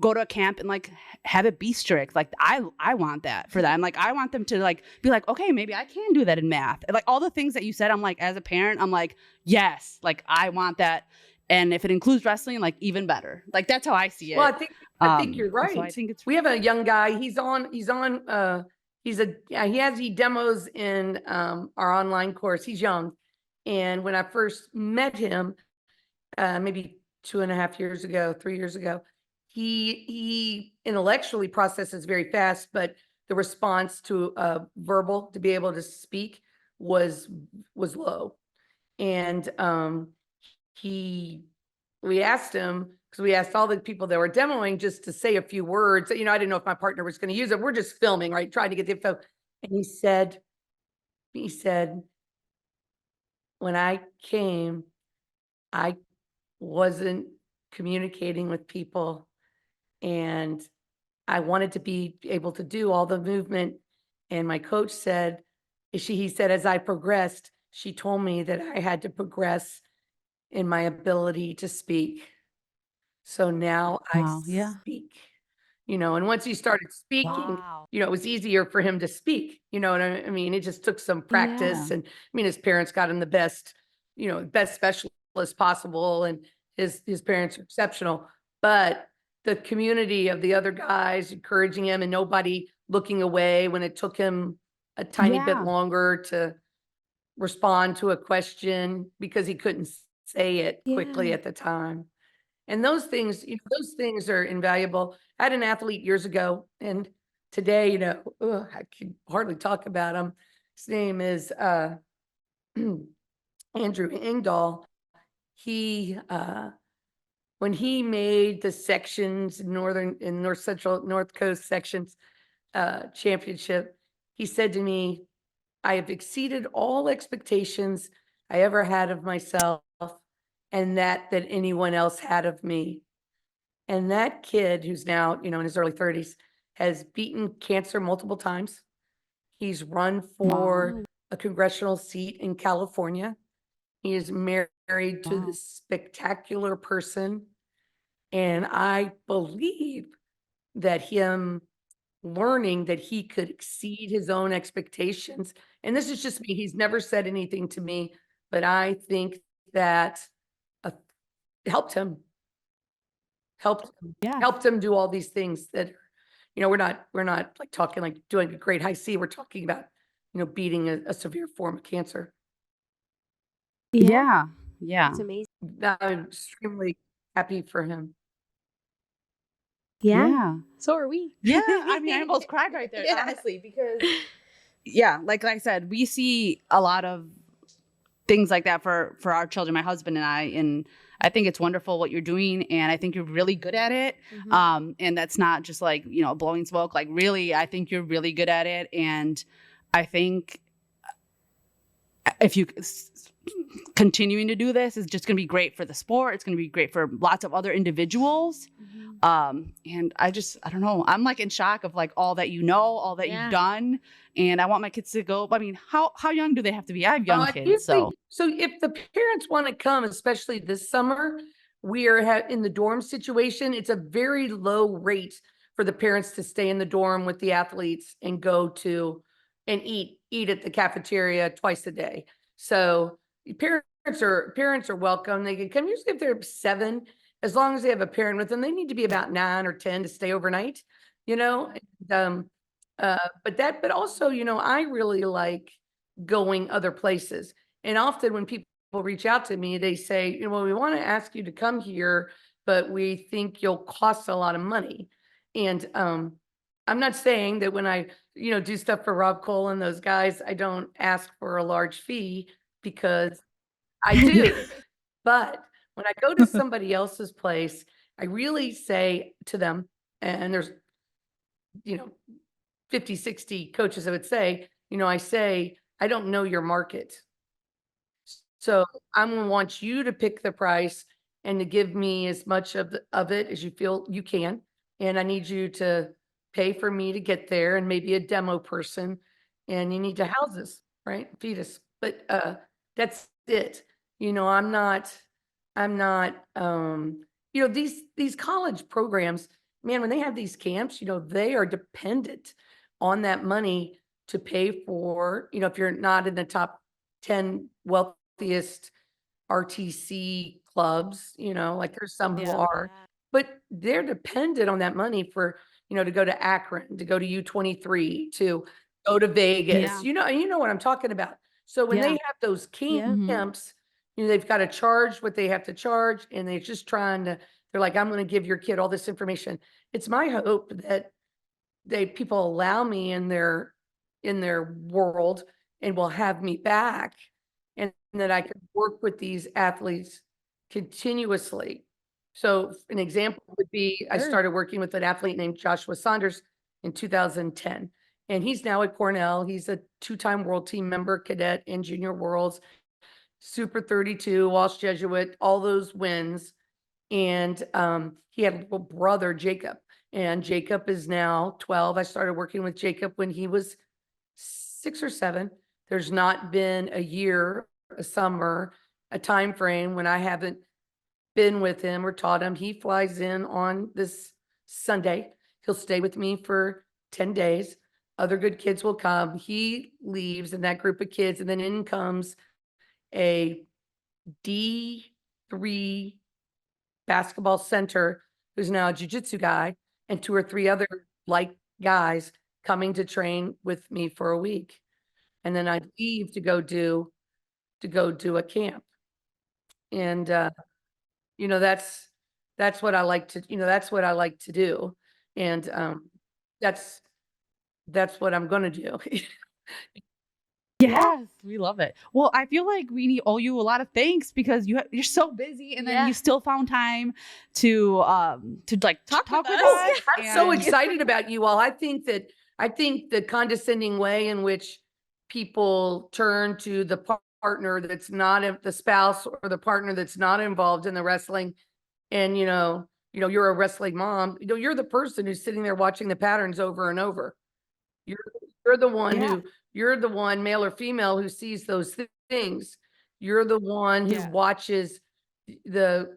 go to a camp and like have it be strict. Like, I want that for them. Like, I want them to like be like, okay, maybe I can do that in math. And like all the things that you said, I'm like, as a parent, I'm like, yes, like I want that. And if it includes wrestling, like even better. Like, that's how I see it. Well, I think you're right. So I think we have a young guy. He demos in our online course. He's young. And when I first met him, maybe 2.5 years ago, 3 years ago, he intellectually processes very fast, but the response to verbal, to be able to speak, was low. And we asked him, because we asked all the people that were demoing just to say a few words. I didn't know if my partner was going to use it. We're just filming, right? Trying to get the info. And he said, when I came, I wasn't communicating with people, and I wanted to be able to do all the movement. And my coach said, he said, as I progressed, she told me that I had to progress in my ability to speak. So now I speak, and once he started speaking, it was easier for him to speak. You know what I mean? It just took some practice. And I mean, his parents got him the best specialist possible, and his parents are exceptional. But the community of the other guys encouraging him, and nobody looking away when it took him a tiny bit longer to respond to a question because he couldn't say it quickly at the time. And those things are invaluable. I had an athlete years ago, and today, I can hardly talk about him. His name is Andrew Engdahl. He when he made the sections North Central North Coast sections championship, he said to me, I have exceeded all expectations I ever had of myself, and that anyone else had of me. And that kid, who's now, in his early 30s, has beaten cancer multiple times. He's run for a congressional seat in California. He is married to this spectacular person. And I believe that him learning that he could exceed his own expectations, and this is just me, he's never said anything to me, but I think that helped him do all these things that, we're not like talking like doing a great high C. We're talking about, beating a severe form of cancer. Yeah. It's amazing. I'm extremely happy for him. Yeah. So are we. Yeah. I mean, I almost cried right there, honestly, because like I said, we see a lot of things like that for our children, my husband and I think it's wonderful what you're doing, and I think you're really good at it. And that's not just like, blowing smoke. Like, really, I think you're really good at it. And I think if you continuing to do this is just going to be great for the sport. It's going to be great for lots of other individuals. And I don't know. I'm like in shock of like all that all that you've done. And I want my kids to go. I mean, how young do they have to be? I have young kids. So if the parents want to come, especially this summer, we are in the dorm situation. It's a very low rate for the parents to stay in the dorm with the athletes and go to and eat at the cafeteria twice a day. So parents are welcome. They can come usually if they're 7, as long as they have a parent with them. They need to be about 9 or 10 to stay overnight, you know. And, but also, you know, I really like going other places. And often when people reach out to me, they say, you know, well, we want to ask you to come here, but we think you'll cost a lot of money. And I'm not saying that when I, you know, do stuff for Rob Cole and those guys, I don't ask for a large fee, because I do. But when I go to somebody else's place, I really say to them, and there's, you know, 50, 60 coaches that would say, you know, I say, I don't know your market. So I'm going to want you to pick the price and to give me as much of it as you feel you can. And I need you to pay for me to get there, and maybe a demo person, and you need to house us, right? Feed us. But that's it. You know, I'm not, you know, these college programs, man, when they have these camps, you know, they are dependent on that money to pay for, you know, if you're not in the top 10 wealthiest RTC clubs, you know, like there's some who are, but they're dependent on that money for, you know, to go to Akron, to go to U23, to go to Vegas, you know what I'm talking about. So when they have those camps, you know, they've got to charge what they have to charge, and they're just they're like, I'm going to give your kid all this information. It's my hope that people allow me in their world and will have me back, and that I could work with these athletes continuously. So an example would be, I started working with an athlete named Joshua Saunders in 2010, and he's now at Cornell. He's a 2-time world team member, cadet and junior worlds, Super 32, Walsh Jesuit, all those wins. And he had a little brother, Jacob, and Jacob is now 12. I started working with Jacob when he was 6 or 7. There's not been a year, a summer, a time frame when I haven't been with him or taught him. He flies in on this Sunday. He'll stay with me for 10 days. Other good kids will come. He leaves in that group of kids, and then in comes a D3 basketball center who's now a jiu-jitsu guy, and 2 or 3 other like guys coming to train with me for a week. And then I'd leave to go do a camp. And you know, that's what I like to, you know, that's what I like to do. And that's what I'm going to do. Yes, we love it. Well, I feel like we owe you a lot of thanks, because you're so busy, and then you still found time to like talk with us. I'm so excited about you all. I think the condescending way in which people turn to the partner that's not the spouse, or the partner that's not involved in the wrestling, and you know you're a wrestling mom, you know, you're the person who's sitting there watching the patterns over and over. You're the one you're the one, male or female, who sees those things. You're the one who watches the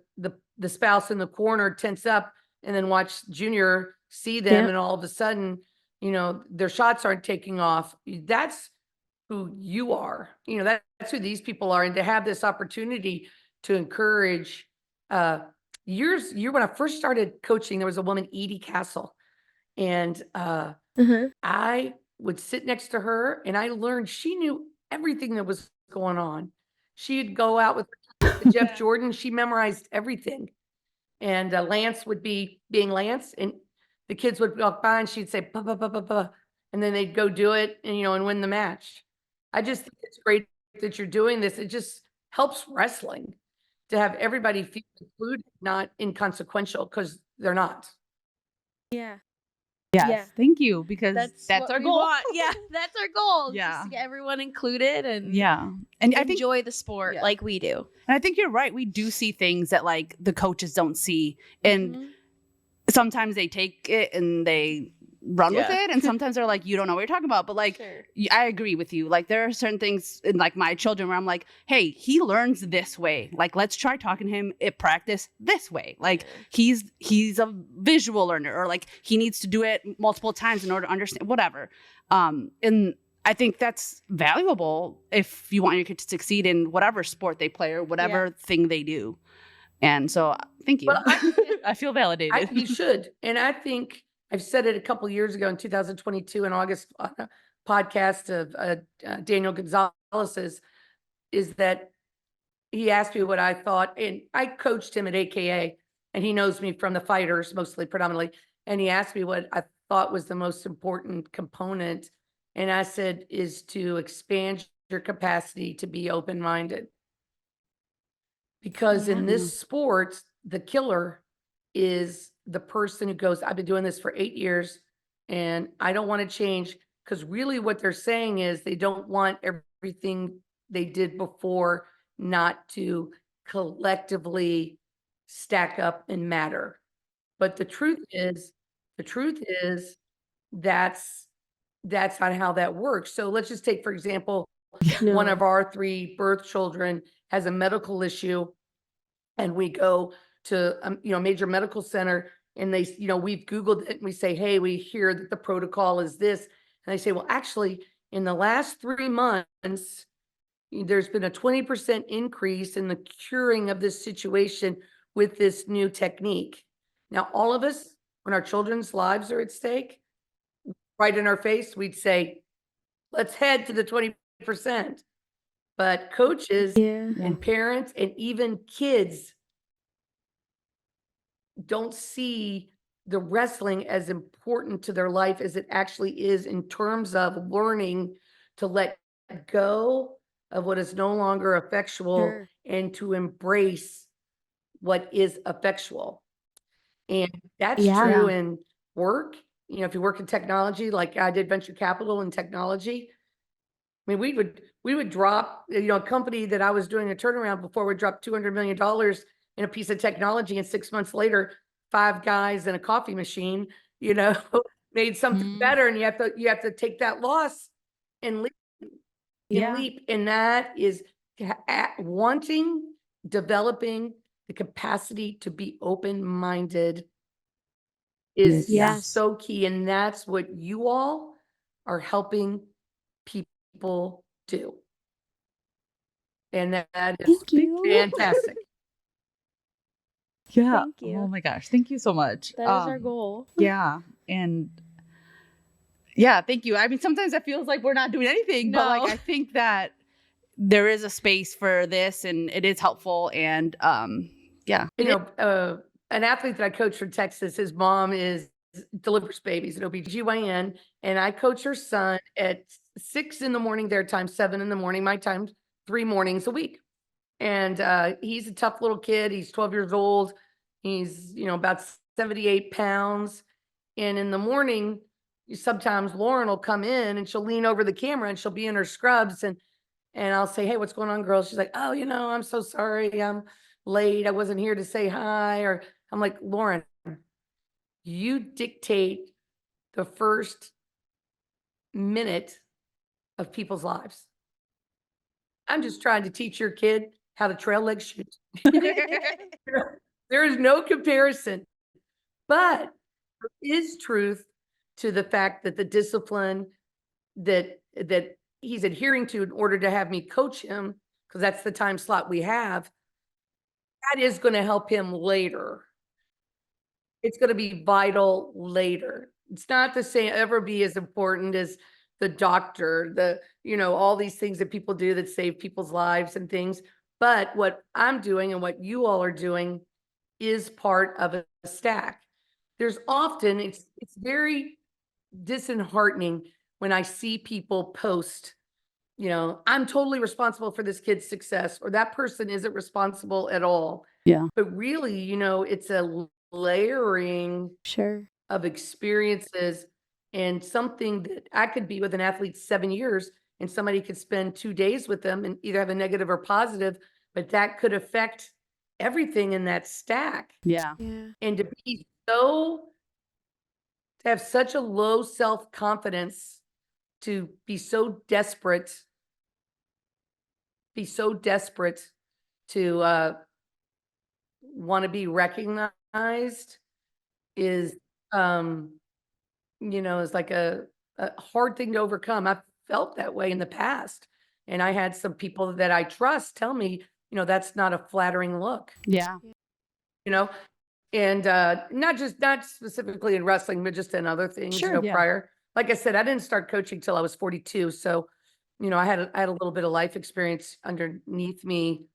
spouse in the corner tense up, and then watch Junior see them, and all of a sudden, you know, their shots aren't taking off. That's who you are. You know, that's who these people are. And to have this opportunity to encourage, when I first started coaching, there was a woman, Edie Castle, and I would sit next to her, and I learned she knew everything that was going on. She'd go out with Jeff Jordan. She memorized everything. And Lance would be being Lance, and the kids would walk by, and she'd say, "Bah, bah, bah, bah, bah," and then they'd go do it, and, you know, and win the match. I just think it's great that you're doing this. It just helps wrestling to have everybody feel included, not inconsequential, because they're not. Yeah. Yes, Yeah. thank you, because that's what our we goal. want. Yeah, that's our goal. Yeah. Just to get everyone included and Yeah. And I think enjoy the sport yeah. like we do. And I think you're right. We do see things that like the coaches don't see. And Mhm. sometimes they take it and they run with Yeah. it. And sometimes they're like, you don't know what you're talking about. But like, Sure. I agree with you. Like there are certain things in like my children where I'm like, hey, he learns this way. Like, let's try talking to him at practice this way. Like he's a visual learner, or like he needs to do it multiple times in order to understand whatever. And I think that's valuable if you want your kid to succeed in whatever sport they play or whatever thing they do. And so thank you. Well, I feel validated. You should. And I think I've said it a couple of years ago in 2022 in August on a podcast of Daniel Gonzalez's, is that he asked me what I thought, and I coached him at AKA, and he knows me from the fighters, mostly predominantly. And he asked me what I thought was the most important component. And I said, is to expand your capacity to be open-minded. Because in this sport, the killer is the person who goes, I've been doing this for 8 years and I don't want to change. Because really what they're saying is they don't want everything they did before not to collectively stack up and matter. But the truth is that's not how that works. So let's just take, for example, one of our 3 birth children has a medical issue, and we go to a major medical center, and they, we've Googled it, and we say, hey, we hear that the protocol is this. And they say, well, actually, in the last 3 months, there's been a 20% increase in the curing of this situation with this new technique. Now, all of us, when our children's lives are at stake, right in our face, we'd say, let's head to the 20%. But coaches and parents and even kids don't see the wrestling as important to their life as it actually is in terms of learning to let go of what is no longer effectual and to embrace what is effectual. And that's true in work. If you work in technology, like I did venture capital in technology, I mean, we would drop, a company that I was doing a turnaround before would drop $200 million in a piece of technology, and 6 months later, 5 guys and a coffee machine, made something better. And you have to take that loss and leap. Leap. And that is developing the capacity to be open-minded is so key. And that's what you all are helping people do. And that is fantastic. Yeah. Thank you. Oh my gosh. Thank you so much. That is our goal. Yeah. And yeah, thank you. I mean, sometimes it feels like we're not doing anything, but like I think that there is a space for this and it is helpful. And yeah. An athlete that I coach from Texas, his mom delivers babies at OBGYN, and I coach her son at 6 in the morning, their time, 7 in the morning, my time, 3 mornings a week. And he's a tough little kid. He's 12 years old. He's, about 78 pounds. And in the morning, sometimes Lauren will come in and she'll lean over the camera and she'll be in her scrubs. And I'll say, hey, what's going on, girls? She's like, oh, I'm so sorry. I'm late. I wasn't here to say hi. Or I'm like, Lauren, you dictate the first minute of people's lives. I'm just trying to teach your kid how to trail leg shoot. There is no comparison, but there is truth to the fact that the discipline that he's adhering to in order to have me coach him, because that's the time slot we have, that is going to help him later. It's going to be vital later. It's not the same, ever be as important as the doctor, all these things that people do that save people's lives and things. But what I'm doing and what you all are doing is part of a stack. There's often, it's very disheartening when I see people post, I'm totally responsible for this kid's success, or that person isn't responsible at all. Yeah. But really, it's a layering of experiences, and something that I could be with an athlete 7 years and somebody could spend 2 days with them and either have a negative or positive, but that could affect everything in that stack. Yeah. And to have such a low self-confidence, to be so desperate to want to be recognized is, is like a hard thing to overcome. I've felt that way in the past. And I had some people that I trust tell me, that's not a flattering look, Yeah. you know, and not specifically in wrestling, but just in other things, Sure, yeah. prior. Like I said, I didn't start coaching till I was 42. So, I had a little bit of life experience underneath me,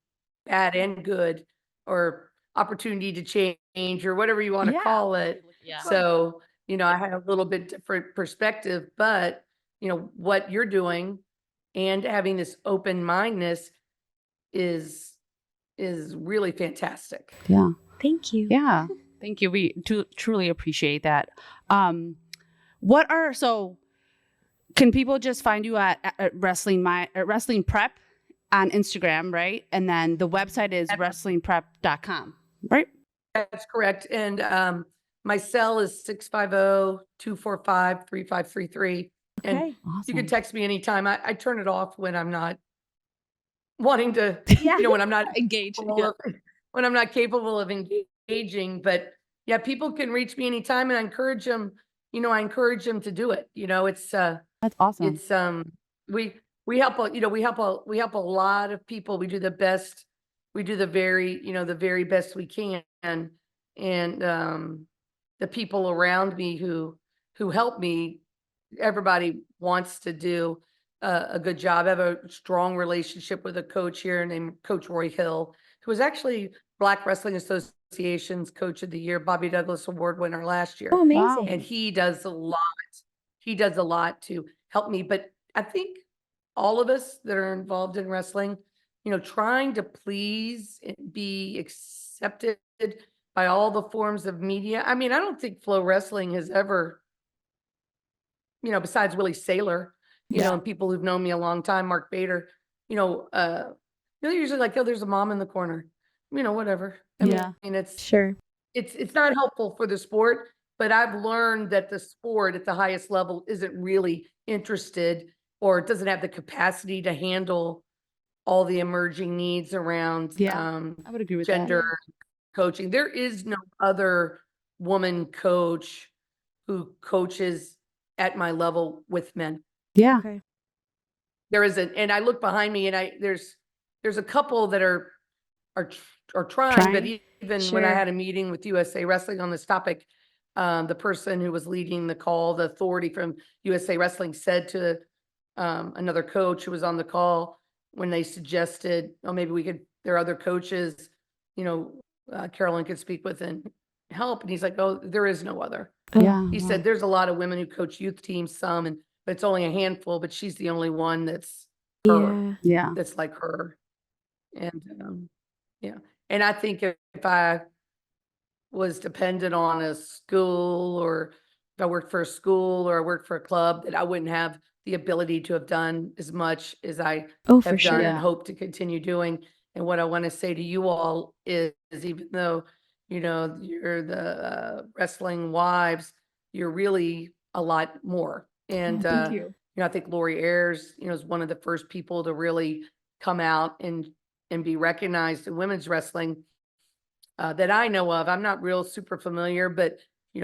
bad and good, or opportunity to change, or whatever you want to Yeah. call it. Yeah. So, I had a little bit different perspective, but, what you're doing and having this open mindedness is really fantastic. Yeah. Thank you. Yeah. Thank you. We truly appreciate that. So can people just find you at Wrestling Prep on Instagram, right? And then the website is wrestlingprep.com, right? That's correct. And my cell is 650-245-3533. And Okay. Awesome. you can text me anytime. I turn it off when I'm not wanting to, Yeah. when I'm not Engage. capable of, when I'm not capable of engaging. But yeah, people can reach me anytime, and I encourage them to do it. It's That's awesome. it's we help we help a lot of people. We do the best. We do the very best we can. And the people around me who help me, everybody wants to do a good job. I have a strong relationship with a coach here named Coach Roy Hill, who was actually Black Wrestling Association's Coach of the Year, Bobby Douglas Award winner last year. Oh, amazing. Wow. And he does a lot. He does a lot to help me. But I think all of us that are involved in wrestling, trying to please and be accepted by all the forms of media. I mean, I don't think Flow Wrestling has ever, besides Willie Saylor, and people who've known me a long time, Mark Bader, they're usually like, oh, there's a mom in the corner, whatever. I mean, it's Sure. it's not helpful for the sport, but I've learned that the sport at the highest level isn't really interested, or it doesn't have the capacity to handle all the emerging needs around I would agree with gender coaching. There is no other woman coach who coaches at my level with men. that. Yeah. Okay. There isn't. And I look behind me, and there's a couple that are trying, but even when I Sure. had a meeting with USA Wrestling on this topic, the person who was leading the call, the authority from USA Wrestling, said to another coach who was on the call, when they suggested, oh, maybe there are other coaches, Carolyn could speak with and help. And he's like, oh, there is no other. Yeah. He said, there's a lot of women who coach youth teams, but it's only a handful, but she's the only one that's her, Yeah. that's like her. And yeah. And I think if I was dependent on a school, or if I worked for a school or I worked for a club, that I wouldn't have the ability to have done as much as I Oh, for have done sure. and hope to continue doing. And what I want to say to you all is even though, you're the wrestling wives, you're really a lot more. And, Thank you. I think Lori Ayers, is one of the first people to really come out and be recognized in women's wrestling that I know of. I'm not real super familiar, but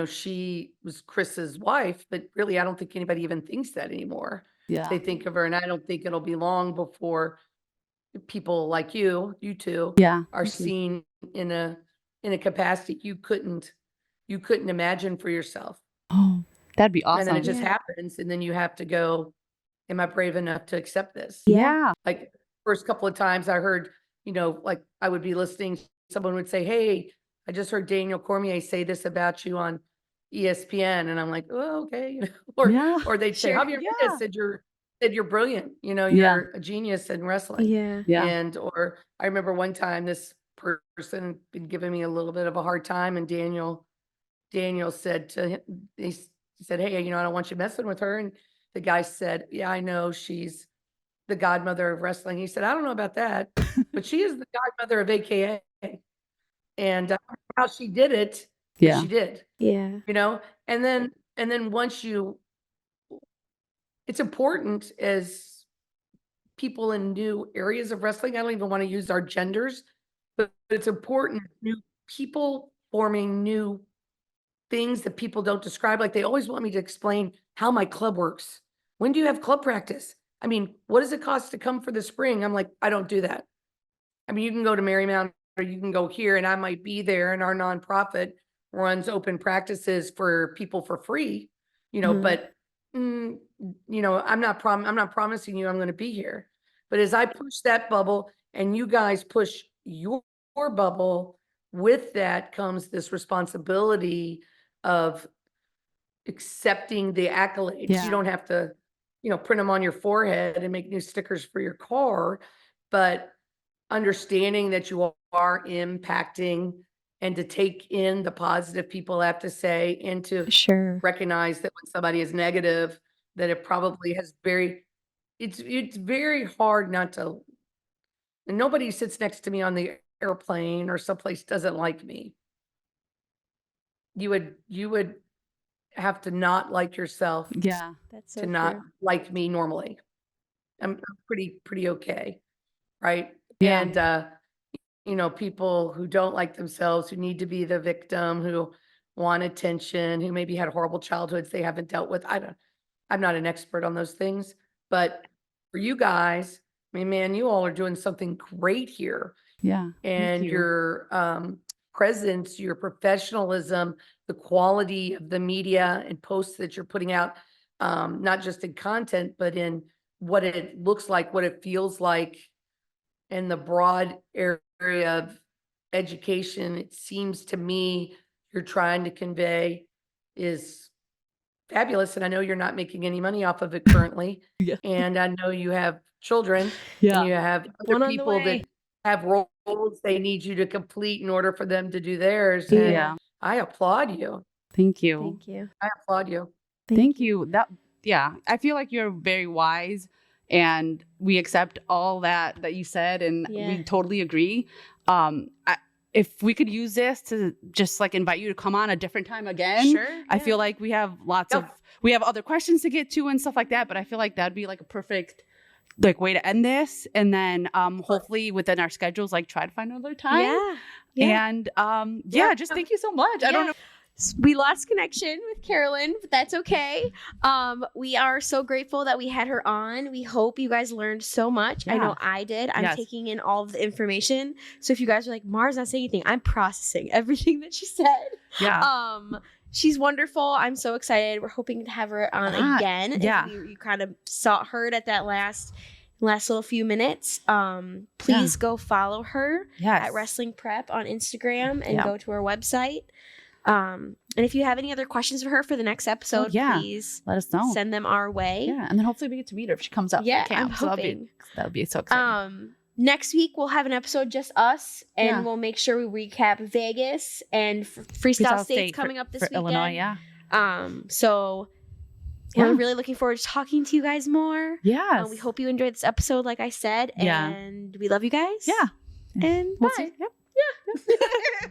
she was Chris's wife, but really, I don't think anybody even thinks that anymore. Yeah. They think of her, and I don't think it'll be long before people like you two, Yeah. are Thank you. seen in a capacity you couldn't imagine for yourself. Oh, that'd be awesome. And then it just Yeah. happens, and then you have to go, am I brave enough to accept this? Yeah. Like, first couple of times I heard, like I would be listening, someone would say, hey, I just heard Daniel Cormier say this about you on ESPN. And I'm like, oh, okay. Or they'd say, Sure. Javier Yeah. Mendez said you're brilliant. Yeah. You're a genius in wrestling. Yeah. Yeah. Or I remember one time this person had been giving me a little bit of a hard time, and Daniel Daniel said to him, he said, hey, I don't want you messing with her. And the guy said, yeah, I know she's the godmother of wrestling. He said, I don't know about that, but she is the godmother of AKA. And how she did it, Yeah. she did, Yeah. and then once it's important as people in new areas of wrestling. I don't even want to use our genders, but it's important, new people forming new things that people don't describe. Like they always want me to explain how my club works. When do you have club practice? I mean, what does it cost to come for the spring? I'm like, I don't do that. I mean, you can go to Marymount or you can go here and I might be there, and our nonprofit runs open practices for people for free, but I'm not promising you I'm going to be here. But as I push that bubble and you guys push your bubble, with that comes this responsibility of accepting the accolades. Yeah. You don't have to, print them on your forehead and make new stickers for your car, but understanding that you are impacting and to take in the positive people have to say, and to recognize that when somebody is negative, that it probably has it's very hard not to, and nobody sits next to me on the airplane or someplace doesn't like me. You would have to not like yourself. Yeah. That's so to not like me normally. I'm pretty okay. Right. Yeah. And, people who don't like themselves, who need to be the victim, who want attention, who maybe had horrible childhoods they haven't dealt with. I'm not an expert on those things, but for you guys, I mean, man, you all are doing something great here. Yeah. And you. your presence, your professionalism, the quality of the media and posts that you're putting out, not just in content, but in what it looks like, what it feels like, and the broad area of education, it seems to me you're trying to convey is fabulous. And I know you're not making any money off of it currently. Yeah. And I know you have children Yeah. and you have other people that have roles they need you to complete in order for them to do theirs. And Yeah. I applaud you. Thank you. Thank you. I applaud you. Thank you. I feel like you're very wise, and we accept all that you said, and we totally agree. If we could use this to just like invite you to come on a different time again, I feel like we have we have other questions to get to and stuff like that, but I feel like that'd be like a perfect way to end this. And then hopefully within our schedules, try to find another time. And just thank you so much. I don't know. We lost connection with Carolyn, but that's okay. We are so grateful that we had her on. We hope you guys learned so much. I know I did. I'm taking in all of the information. So if you guys are like, Mars not saying anything, I'm processing everything that she said. Yeah. She's wonderful. I'm so excited. We're hoping to have her on again. Yeah. You kind of heard at that last little few minutes. Please go follow her at Wrestling Prep on Instagram and go to her website. And if you have any other questions for her for the next episode, please let us know. Send them our way. Yeah, and then hopefully we get to meet her if she comes up. Yeah, camp. I'm hoping. That would be so exciting. Next week we'll have an episode just us, and we'll make sure we recap Vegas and Freestyle State's coming up this weekend. Illinois, we're really looking forward to talking to you guys more. Yes. We hope you enjoyed this episode, like I said, and we love you guys. Yeah. And we'll bye. see. Yep. Yeah.